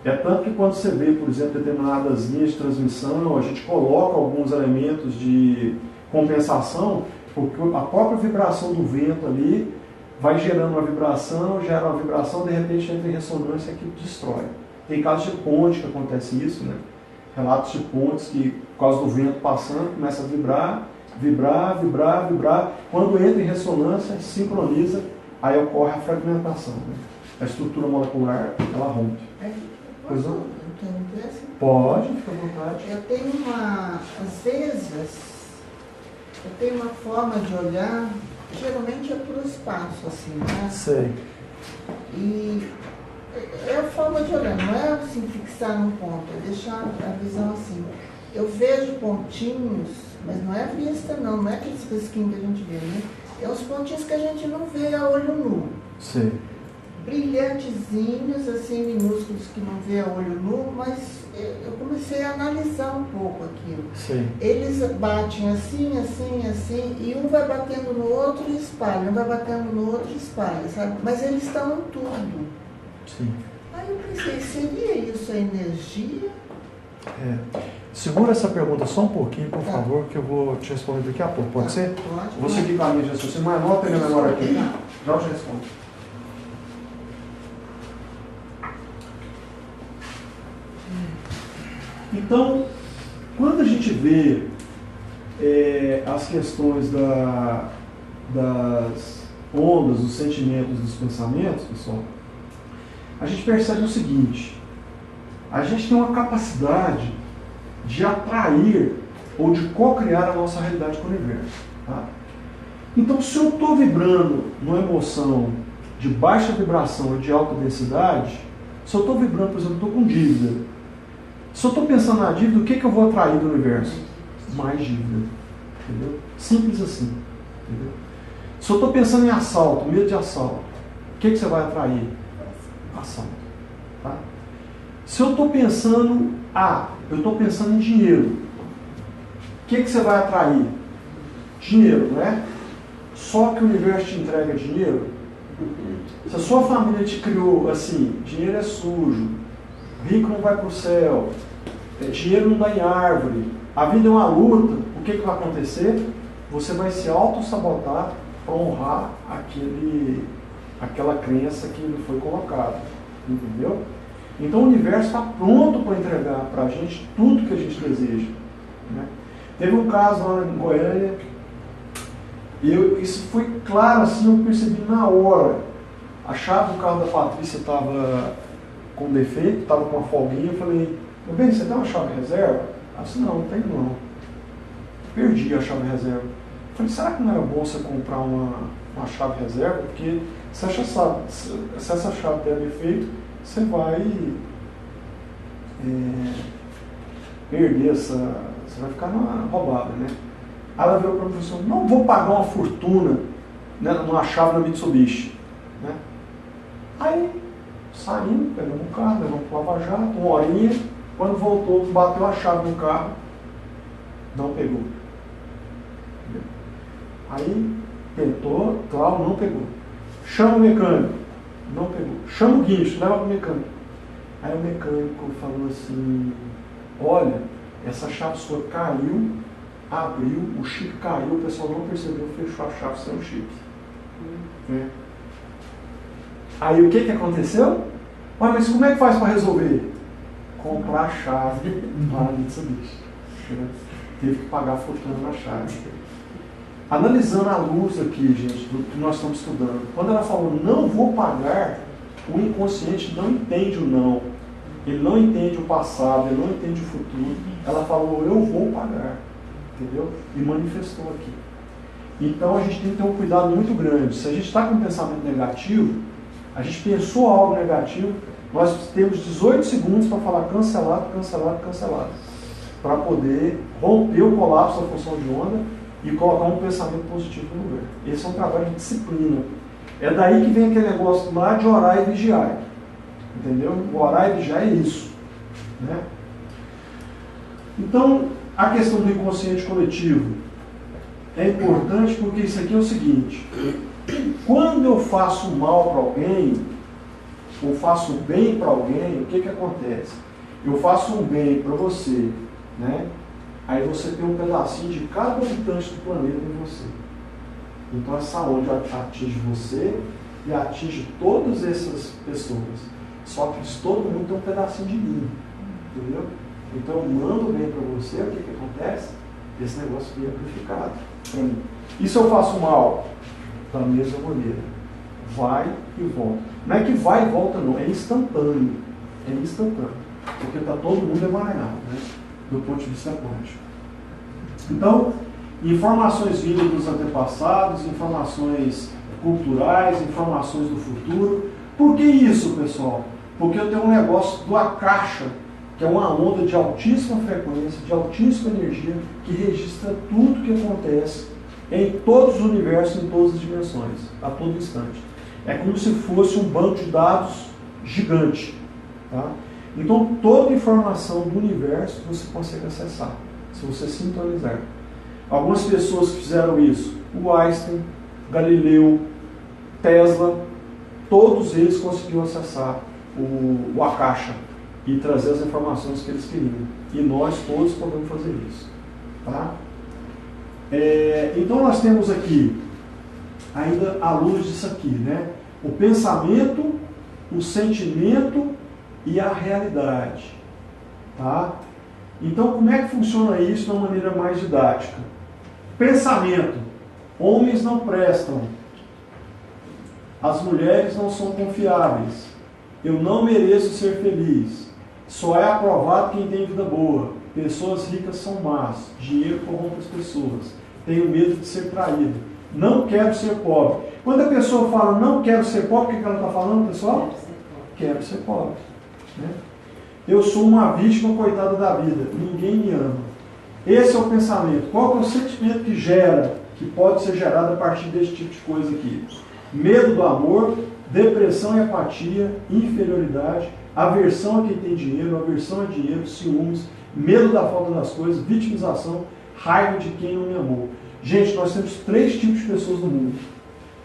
É tanto que quando você vê, por exemplo, determinadas linhas de transmissão, a gente coloca alguns elementos de compensação, porque a própria vibração do vento ali vai gerando uma vibração, gera uma vibração, de repente entra em ressonância e aquilo destrói. Tem casos de ponte que acontece isso, né? Relatos de pontes que, por causa do vento passando, começa a vibrar. Quando entra em ressonância, sincroniza, aí ocorre a fragmentação, né? A estrutura molecular, ela rompe. Posso interromper? Pode, fica à vontade. Eu tenho às vezes, eu tenho uma forma de olhar, geralmente é para o espaço, assim, né? Sei. E é a forma de olhar, não é assim fixar num ponto, é deixar a visão assim. Eu vejo pontinhos, mas não é vista não é aqueles risquinhos que a gente vê, né? É os pontinhos que a gente não vê a olho nu. Sei. Brilhantezinhos, assim, minúsculos que não vê a olho nu, mas eu comecei a analisar um pouco aquilo. Sim. Eles batem assim, e um vai batendo no outro e espalha, um vai batendo no outro e espalha, sabe? Mas eles estão em tudo. Sim. Aí eu pensei, seria isso a energia? Segura essa pergunta só um pouquinho, por Tá. favor, que eu vou te responder daqui a pouco, pode ser? Pode. Vou seguir com a minha raciocínio, mas anota aí na memória aqui. Já eu te respondo. Então, quando a gente vê as questões das ondas, dos sentimentos, dos pensamentos, pessoal, a gente percebe o seguinte: a gente tem uma capacidade de atrair ou de co-criar a nossa realidade com o universo. Tá? Então, se eu estou vibrando numa emoção de baixa vibração ou de alta densidade, se eu estou vibrando, por exemplo, estou com dívida. Se eu estou pensando na dívida, o que eu vou atrair do universo? Mais dívida. Entendeu? Simples assim. Entendeu? Se eu estou pensando em assalto, medo de assalto, o que você vai atrair? Assalto. Tá? Se eu estou pensando, eu estou pensando em dinheiro, o que você vai atrair? Dinheiro, não é? Só que o universo te entrega dinheiro. Se a sua família te criou assim, dinheiro é sujo, rico não vai para o céu, dinheiro não dá em árvore, a vida é uma luta, o que vai acontecer? Você vai se auto-sabotar para honrar aquela crença que lhe foi colocada. Entendeu? Então o universo está pronto para entregar para a gente tudo que a gente deseja. Né? Teve um caso lá em Goiânia, e isso foi claro, assim, eu percebi na hora. A chave do carro da Patrícia estava com defeito, estava com uma folguinha. Eu falei, meu bem, você tem uma chave reserva? Ela disse, não tem não. Perdi a chave reserva. Eu falei, será que não era bom você comprar uma chave reserva? Porque se essa chave der defeito, você vai perder você vai ficar numa roubada, né? Aí ela virou para mim e falou assim, não vou pagar uma fortuna, né, numa chave da Mitsubishi. Né? Aí, saímos, pegamos um carro, levamos para o Lava Jato, uma horinha, quando voltou, bateu a chave no carro, não pegou. Aí, tentou, claro, não pegou. Chama o mecânico, não pegou. Chama o guincho, leva para o mecânico. Aí o mecânico falou assim, olha, essa chave sua caiu, abriu, o chip caiu, o pessoal não percebeu, fechou a chave sem o chip. Né? Aí o que aconteceu? Mas como é que faz para resolver? Comprar a chave lá no Mitsubishi. Teve que pagar a fortuna na chave. Analisando a luz aqui, gente, do que nós estamos estudando. Quando ela falou, não vou pagar, o inconsciente não entende o não. Ele não entende o passado, ele não entende o futuro. Ela falou, eu vou pagar. Entendeu? E manifestou aqui. Então a gente tem que ter um cuidado muito grande. Se a gente está com um pensamento negativo, a gente pensou algo negativo, nós temos 18 segundos para falar cancelado, cancelado, cancelado. Para poder romper o colapso da função de onda e colocar um pensamento positivo no lugar. Esse é um trabalho de disciplina. É daí que vem aquele negócio lá de orar e vigiar. Entendeu? O orar e vigiar é isso. Né? Então, a questão do inconsciente coletivo é importante porque isso aqui é o seguinte: quando eu faço mal para alguém, ou faço bem para alguém, o que acontece? Eu faço um bem para você, né? Aí você tem um pedacinho de cada habitante do planeta em você. Então essa onda atinge você e atinge todas essas pessoas. Só que todo mundo tem um pedacinho de mim, entendeu? Então eu mando bem para você, o que acontece? Esse negócio fica amplificado para mim. E se eu faço mal? Da mesma maneira. Vai e volta. Não é que vai e volta não, é instantâneo. É instantâneo. Porque está todo mundo emaranhado, né? Do ponto de vista quântico. Então, informações vindas dos antepassados, informações culturais, informações do futuro. Por que isso, pessoal? Porque eu tenho um negócio do Akasha, que é uma onda de altíssima frequência, de altíssima energia, que registra tudo que acontece em todos os universos, em todas as dimensões, a todo instante. É como se fosse um banco de dados gigante. Tá? Então, toda informação do universo você consegue acessar, se você sintonizar. Algumas pessoas que fizeram isso, o Einstein, Galileu, Tesla, todos eles conseguiram acessar o Akasha e trazer as informações que eles queriam. E nós todos podemos fazer isso. Tá? Então nós temos aqui, ainda à luz disso aqui, né? O pensamento, o sentimento e a realidade. Tá? Então como é que funciona isso de uma maneira mais didática? Pensamento. Homens não prestam. As mulheres não são confiáveis. Eu não mereço ser feliz. Só é aprovado quem tem vida boa. Pessoas ricas são más. Dinheiro corrompe as pessoas. Tenho medo de ser traído. Não quero ser pobre. Quando a pessoa fala não quero ser pobre, o que ela está falando, pessoal? Quero ser pobre. Né? Eu sou uma vítima coitada da vida. Ninguém me ama. Esse é o pensamento. Qual é o sentimento que gera, que pode ser gerado a partir desse tipo de coisa aqui? Medo do amor, depressão e apatia, inferioridade, aversão a quem tem dinheiro, aversão a dinheiro, ciúmes, medo da falta das coisas, vitimização, raiva de quem não me amou. Gente, nós temos 3 tipos de pessoas no mundo.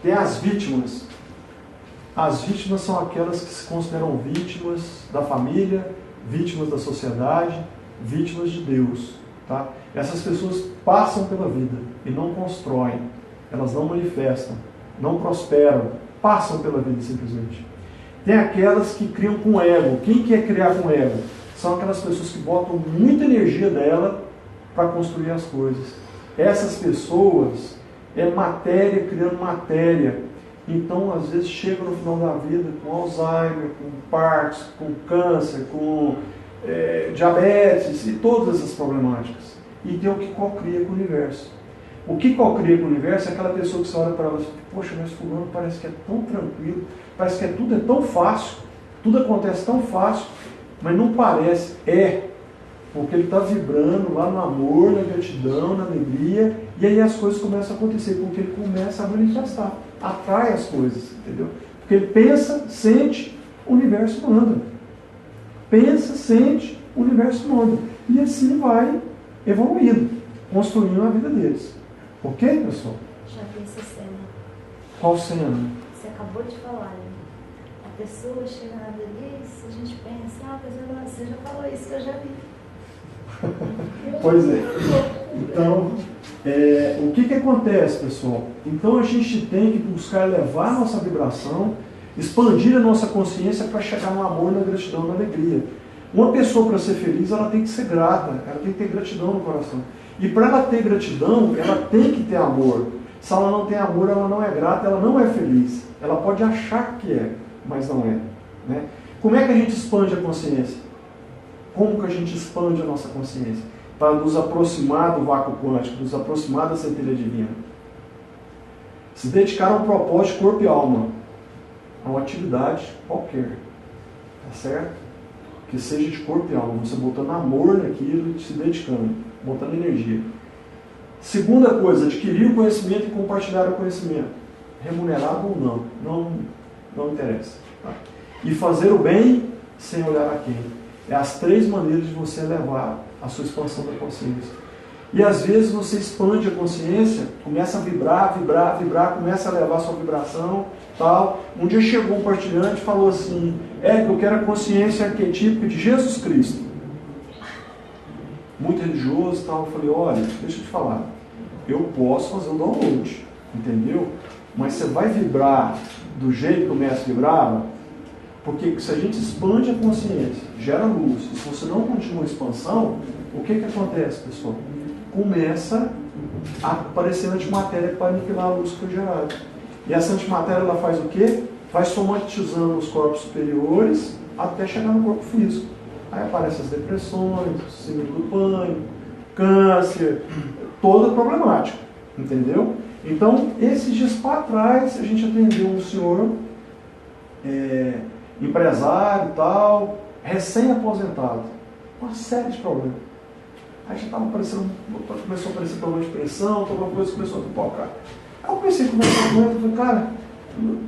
Tem as vítimas. As vítimas são aquelas que se consideram vítimas da família, vítimas da sociedade, vítimas de Deus. Tá? Essas pessoas passam pela vida e não constroem, elas não manifestam, não prosperam, passam pela vida simplesmente. Tem aquelas que criam com ego. Quem quer criar com ego? São aquelas pessoas que botam muita energia dela para construir as coisas. Essas pessoas é matéria criando matéria. Então, às vezes, chegam no final da vida com Alzheimer, com Parkinson, com câncer, com diabetes e todas essas problemáticas. E tem o que cocria com o universo. O que cocria com o universo é aquela pessoa que você olha para ela e fala, poxa, mas fulano parece que é tão tranquilo, parece que tudo é tão fácil, tudo acontece tão fácil, mas não parece. Porque ele está vibrando lá no amor, na gratidão, na alegria, e aí as coisas começam a acontecer, porque ele começa a manifestar, atrai as coisas, entendeu? Porque ele pensa, sente, o universo manda. Pensa, sente, o universo manda. E assim vai evoluindo, construindo a vida deles. Ok, pessoal? Já vi essa cena. Qual cena? Você acabou de falar, né? A pessoa chega na velhice, a gente pensa, você já falou isso que eu já vi. Pois é. Então, o que acontece, pessoal? Então a gente tem que buscar elevar a nossa vibração, expandir a nossa consciência para chegar no amor, na gratidão, na alegria. Uma pessoa, para ser feliz, ela tem que ser grata, ela tem que ter gratidão no coração. E para ela ter gratidão, ela tem que ter amor. Se ela não tem amor, ela não é grata, ela não é feliz. Ela pode achar que é, mas não é. Né? Como é que a gente expande a consciência? Como que a gente expande a nossa consciência? Para nos aproximar do vácuo quântico, nos aproximar da centelha divina. Se dedicar a um propósito de corpo e alma. A uma atividade qualquer. Tá certo? Que seja de corpo e alma. Você botando amor naquilo e se dedicando. Botando energia. Segunda coisa, adquirir o conhecimento e compartilhar o conhecimento. Remunerado ou não interessa. Tá? E fazer o bem sem olhar a quem. É as 3 maneiras de você elevar a sua expansão da consciência. E às vezes você expande a consciência, começa a vibrar, começa a elevar a sua vibração, tal. Um dia chegou um partilhante e falou assim, que eu quero a consciência arquetípica de Jesus Cristo. Muito religioso e tal. Eu falei, olha, deixa eu te falar, eu posso fazer o download, entendeu? Mas você vai vibrar do jeito que o mestre vibrava? Porque se a gente expande a consciência, gera luz, e se você não continua a expansão, o que acontece, pessoal? Começa a aparecer antimatéria para aniquilar a luz que foi gerada. E essa antimatéria ela faz o quê? Vai somatizando os corpos superiores até chegar no corpo físico. Aí aparecem as depressões, síndrome do pânico, câncer, toda a problemática. Entendeu? Então, esses dias para trás, a gente atendeu um senhor... empresário e tal, recém-aposentado, uma série de problemas. Aí já começou a aparecer problema de pressão, alguma coisa começou a pipocar. Aí eu comecei a conversar com ele, falei, cara,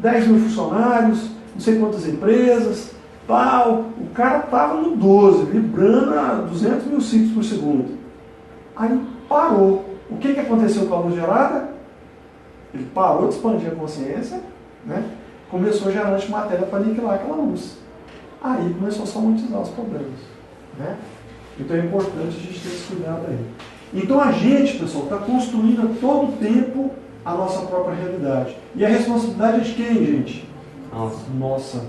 10 mil funcionários, não sei quantas empresas, tal, o cara estava no 12, vibrando a 200 mil ciclos por segundo. Aí parou. O que aconteceu com a luz gerada? Ele parou de expandir a consciência, né? Começou a gerar antimatéria para aniquilar aquela luz. Aí começou a somatizar os problemas. Né? Então é importante a gente ter esse cuidado aí. Então a gente, pessoal, está construindo a todo tempo a nossa própria realidade. E a responsabilidade é de quem, gente? Nossa.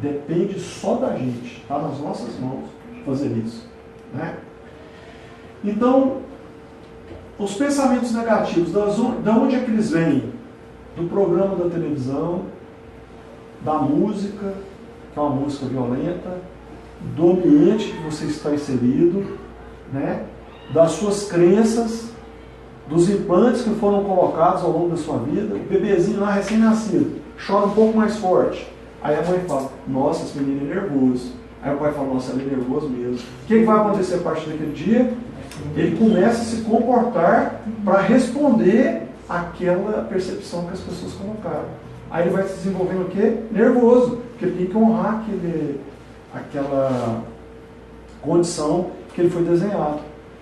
Depende só da gente. Está nas nossas mãos fazer isso. Né? Então, os pensamentos negativos, de onde é que eles vêm? Do programa da televisão, da música, que é uma música violenta, do ambiente que você está inserido, né? Das suas crenças, dos implantes que foram colocados ao longo da sua vida. O bebezinho lá recém-nascido chora um pouco mais forte. Aí a mãe fala, nossa, esse menino é nervoso. Aí o pai fala, nossa, ele é nervoso mesmo. O que vai acontecer a partir daquele dia? Ele começa a se comportar para responder àquela percepção que as pessoas colocaram. Aí ele vai se desenvolvendo o quê? Nervoso, porque ele tem que honrar aquela condição que ele foi desenhado.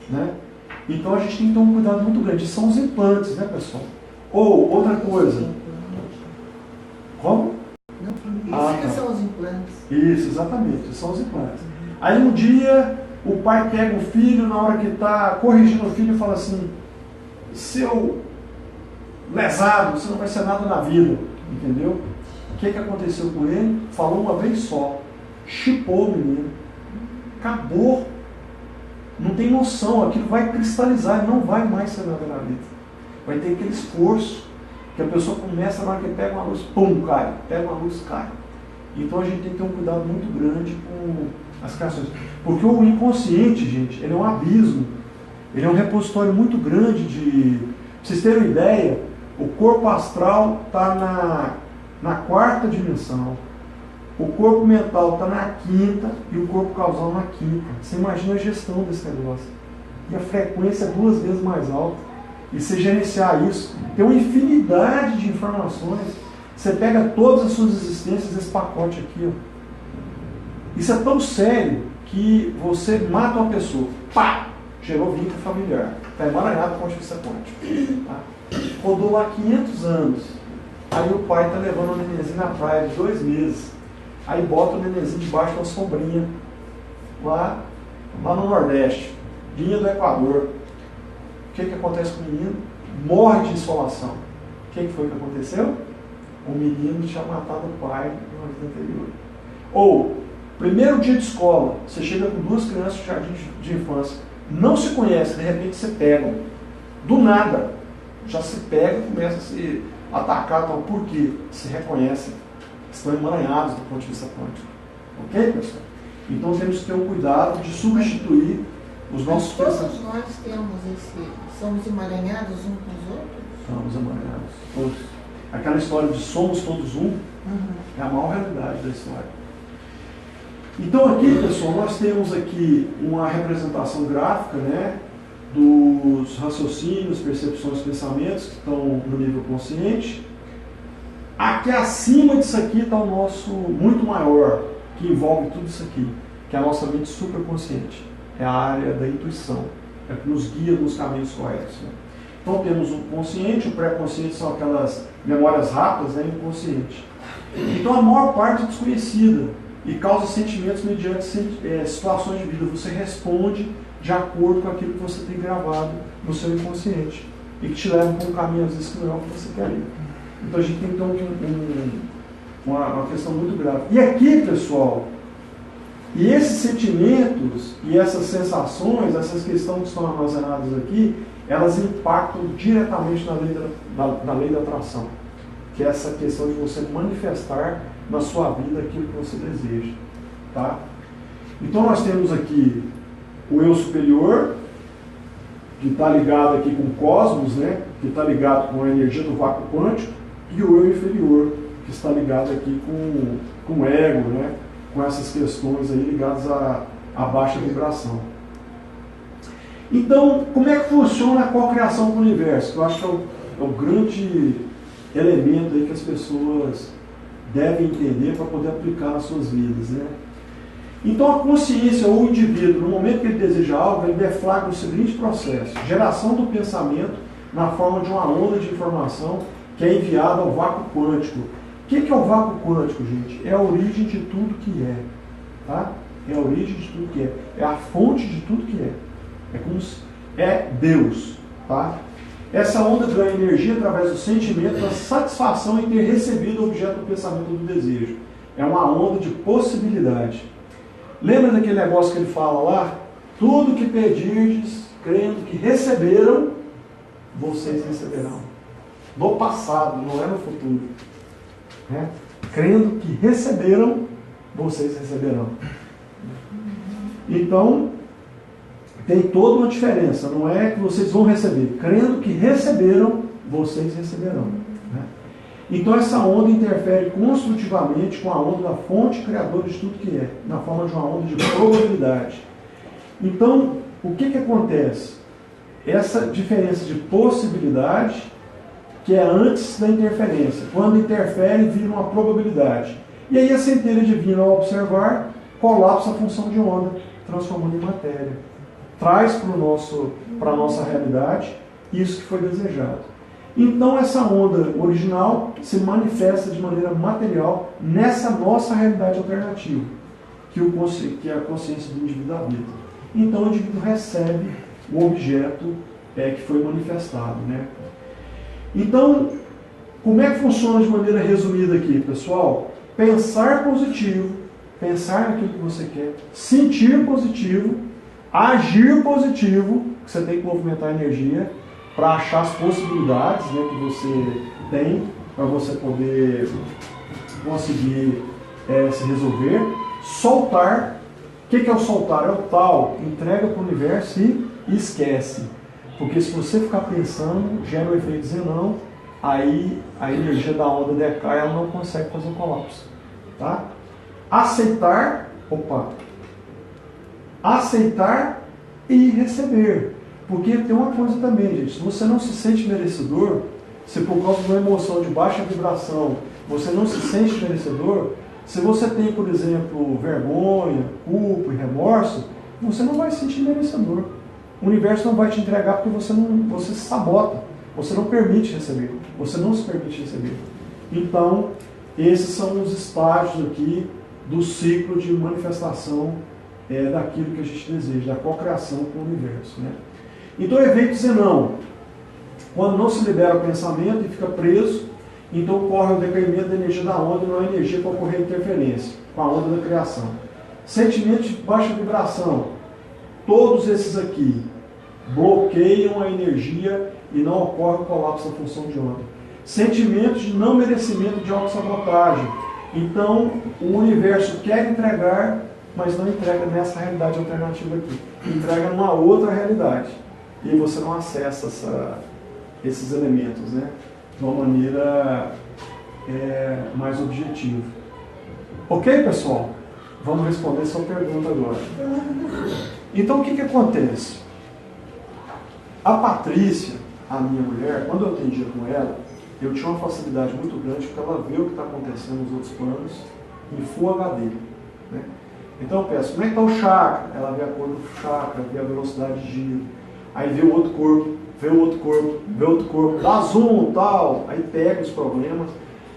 Né? Então a gente tem que ter um cuidado muito grande. São os implantes, né, pessoal? Ou, outra coisa. Como? Isso são os implantes. Isso, exatamente, são os implantes. Aí um dia o pai pega o filho, na hora que está corrigindo o filho, e fala assim, seu lesado, você não vai ser nada na vida. Entendeu? O que aconteceu com ele? Falou uma vez só. Chipou o menino. Acabou. Não tem noção. Aquilo vai cristalizar. Não vai mais ser nada na vida. Vai ter aquele esforço. Que a pessoa começa, na hora que pega uma luz, pum, cai. Pega uma luz, cai. Então a gente tem que ter um cuidado muito grande com as criações. Porque o inconsciente, gente, ele é um abismo. Ele é um repositório muito grande de... Pra vocês terem uma ideia, o corpo astral está na 4ª dimensão. O corpo mental está na 5ª e o corpo causal na 5ª. Você imagina a gestão desse negócio. E a frequência é 2 vezes mais alta. E você gerenciar isso, tem uma infinidade de informações. Você pega todas as suas existências desse pacote aqui. Ó. Isso é tão sério que você mata uma pessoa. Pá! Gerou vínculo familiar. Está emaranhado do ponto de vista quântico. Tá? Rodou lá 500 anos. Aí o pai está levando o nenenzinho na praia de 2 meses. Aí bota o nenenzinho debaixo de uma sombrinha. Lá no Nordeste. Linha do Equador. O que acontece com o menino? Morre de insolação. O que foi que aconteceu? O menino tinha matado o pai no ano anterior. Ou, primeiro dia de escola, você chega com 2 crianças de jardim de infância, não se conhece, de repente se pegam. Do nada. Já se pega e começa a se atacar. Então, por quê? Se reconhecem. Estão emaranhados do ponto de vista quântico. Ok, pessoal? Então temos que ter um cuidado de substituir os nossos pensamentos. Todos nós temos somos emaranhados uns com os outros? Somos emaranhados, todos. Aquela história de somos todos um, é a maior realidade da história. Então aqui, pessoal, nós temos aqui uma representação gráfica, né, dos raciocínios, percepções, pensamentos que estão no nível consciente. Aqui acima disso aqui está o nosso muito maior, que envolve tudo isso aqui, que é a nossa mente superconsciente. É a área da intuição, é que nos guia nos caminhos corretos. Né? Então temos o consciente, o pré-consciente são aquelas memórias rápidas, né, inconsciente. Então a maior parte é desconhecida e causa sentimentos mediante situações de vida. Você responde de acordo com aquilo que você tem gravado no seu inconsciente e que te leva para um caminho às vezes que não é o que você quer ir. Então a gente tem que ter uma questão muito grave. E aqui, pessoal, e esses sentimentos e essas sensações, essas questões que estão armazenadas aqui, elas impactam diretamente na lei da atração, que é essa questão de você manifestar na sua vida aquilo que você deseja. Tá? Então nós temos aqui o eu superior, que está ligado aqui com o cosmos, né? Que está ligado com a energia do vácuo quântico, e o eu inferior, que está ligado aqui com o ego, né? Com essas questões aí ligadas à baixa vibração. Então, como é que funciona a cocriação com o universo? Que eu acho que é o grande elemento aí que as pessoas devem entender para poder aplicar nas suas vidas, né? Então a consciência ou o indivíduo, no momento que ele deseja algo, ele deflagra o seguinte processo: geração do pensamento na forma de uma onda de informação que é enviada ao vácuo quântico. O que é o vácuo quântico, gente? É a origem de tudo que é. Tá? É a origem de tudo que é. É a fonte de tudo que é. É Deus. Tá? Essa onda ganha energia através do sentimento da satisfação em ter recebido o objeto do pensamento do desejo. É uma onda de possibilidade. Lembra daquele negócio que ele fala lá? Tudo que pedirdes, crendo que receberam, vocês receberão. No passado, não é no futuro. Né? Crendo que receberam, vocês receberão. Então, tem toda uma diferença. Não é que vocês vão receber. Crendo que receberam, vocês receberão. Né? Então essa onda interfere construtivamente com a onda da fonte criadora de tudo que é, na forma de uma onda de probabilidade. Então, o que acontece? Essa diferença de possibilidade, que é antes da interferência. Quando interfere, vira uma probabilidade. E aí a centelha divina, ao observar, colapsa a função de onda, transformando em matéria. Traz para a nossa realidade isso que foi desejado. Então essa onda original se manifesta de maneira material nessa nossa realidade alternativa, que é a consciência do indivíduo habita. Então o indivíduo recebe o objeto que foi manifestado. Né? Então, Como é que funciona de maneira resumida aqui, pessoal? Pensar positivo, pensar naquilo que você quer, sentir positivo, agir positivo, que você tem que movimentar a energia para achar as possibilidades, né, que você tem para você poder conseguir se resolver. Soltar. O que é o soltar? É o tal, entrega para o universo e esquece. Porque se você ficar pensando, gera o efeito zenão, aí a energia da onda decai, ela não consegue fazer o colapso. Tá? Aceitar e receber. Porque tem uma coisa também, gente, se você não se sente merecedor, se por causa de uma emoção de baixa vibração, você não se sente merecedor, se você tem, por exemplo, vergonha, culpa e remorso, você não vai se sentir merecedor. O universo não vai te entregar porque você se sabota, você não permite receber, você não se permite receber. Então, esses são os estágios aqui do ciclo de manifestação daquilo que a gente deseja, da cocriação com o universo. Né? Então, efeito zenão. Quando não se libera o pensamento e fica preso, então ocorre o decaimento da energia da onda e não há energia para ocorrer interferência com a onda da criação. Sentimentos de baixa vibração. Todos esses aqui bloqueiam a energia e não ocorre o colapso da função de onda. Sentimentos de não merecimento de autossabotagem. Então, o universo quer entregar, mas não entrega nessa realidade alternativa aqui. Entrega numa outra realidade. E você não acessa esses elementos, né? De uma maneira mais objetiva. Ok, pessoal? Vamos responder essa pergunta agora. Então, o que acontece? A Patrícia, a minha mulher, quando eu atendia com ela, eu tinha uma facilidade muito grande porque ela vê o que está acontecendo nos outros planos em Full HD. Né? Então eu peço, como é que está o chakra? Ela vê a cor do chakra, vê a velocidade de giro. Aí vê o outro corpo, vê o outro corpo, vê outro corpo, dá zoom, tal, aí pega os problemas.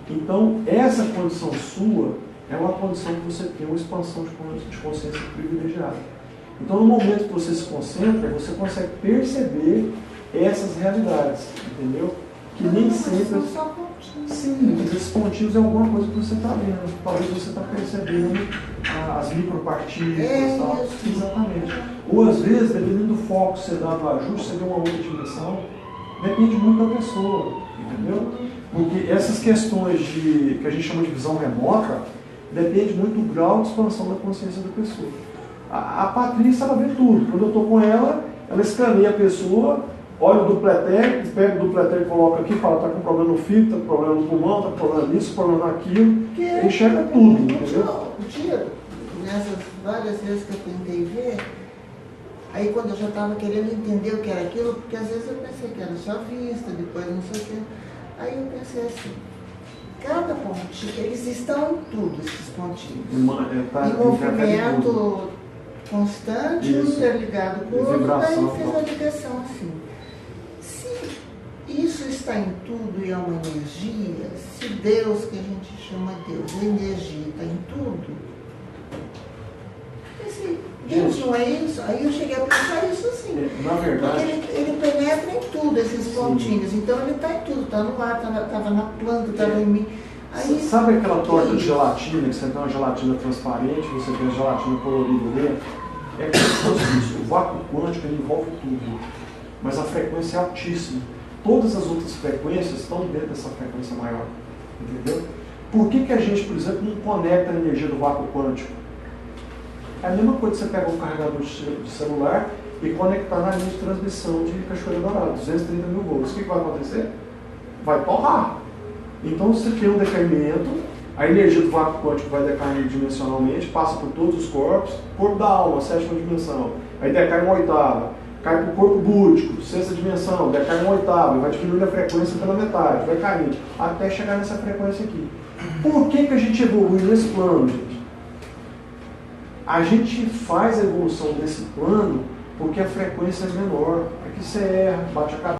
Então, essa condição sua é uma condição que você tem uma expansão de consciência privilegiada. Então, no momento que você se concentra, você consegue perceber essas realidades, entendeu? Que nem sempre... São só pontinhos. Sim, mas esses pontinhos é alguma coisa que você está vendo. Talvez você está percebendo as micropartículas, tal. Exatamente. Ou às vezes, dependendo do foco que você dá no ajuste, você vê uma outra dimensão. Depende muito da pessoa, entendeu? Porque essas questões que a gente chama de visão remota, depende muito do grau de expansão da consciência da pessoa. A Patrícia, ela vê tudo. Quando eu estou com ela, ela escaneia a pessoa, olha o dupleter, pega o dupleter e coloca aqui, fala, está com problema no fígado, está com problema no pulmão, está com problema nisso, problema naquilo, enxerga tudo, entendeu? Nessas várias vezes que eu tentei ver, aí quando eu já estava querendo entender o que era aquilo, porque às vezes eu pensei que era só vista, depois não sei o que, aí eu pensei assim, cada pontinho, eles estão em tudo, esses pontinhos. Em movimento constante, um interligado com o outro, daí fez a ligação assim. Se isso está em tudo e é uma energia, se Deus, que a gente chama Deus, a energia está em tudo, esse Deus não é isso? Aí eu cheguei a pensar isso assim. Na verdade... Porque ele penetra em tudo, esses pontinhos. Então ele está em tudo, está no ar, estava na planta, estava em mim. Aí, sabe aquela torta de gelatina, que você tem uma gelatina transparente, você tem a gelatina colorida dentro? É como se fosse isso. O vácuo quântico ele envolve tudo. Mas a frequência é altíssima. Todas as outras frequências estão dentro dessa frequência maior. Entendeu? Por que a gente, por exemplo, não conecta a energia do vácuo quântico? É a mesma coisa que você pegar um carregador de celular e conectar na linha de transmissão de Cachoeira Dourada, 230 mil volts. O que vai acontecer? Vai torrar. Então você tem um decaimento, a energia do vácuo quântico vai decair dimensionalmente, passa por todos os corpos, corpo da alma, sétima dimensão, aí decai uma oitava, cai para o corpo búdico, sexta dimensão, decai uma oitava, vai diminuindo a frequência pela metade, vai caindo, até chegar nessa frequência aqui. Por que a gente evolui nesse plano, gente? A gente faz a evolução desse plano porque a frequência é menor. Aqui você erra, bate a cabeça.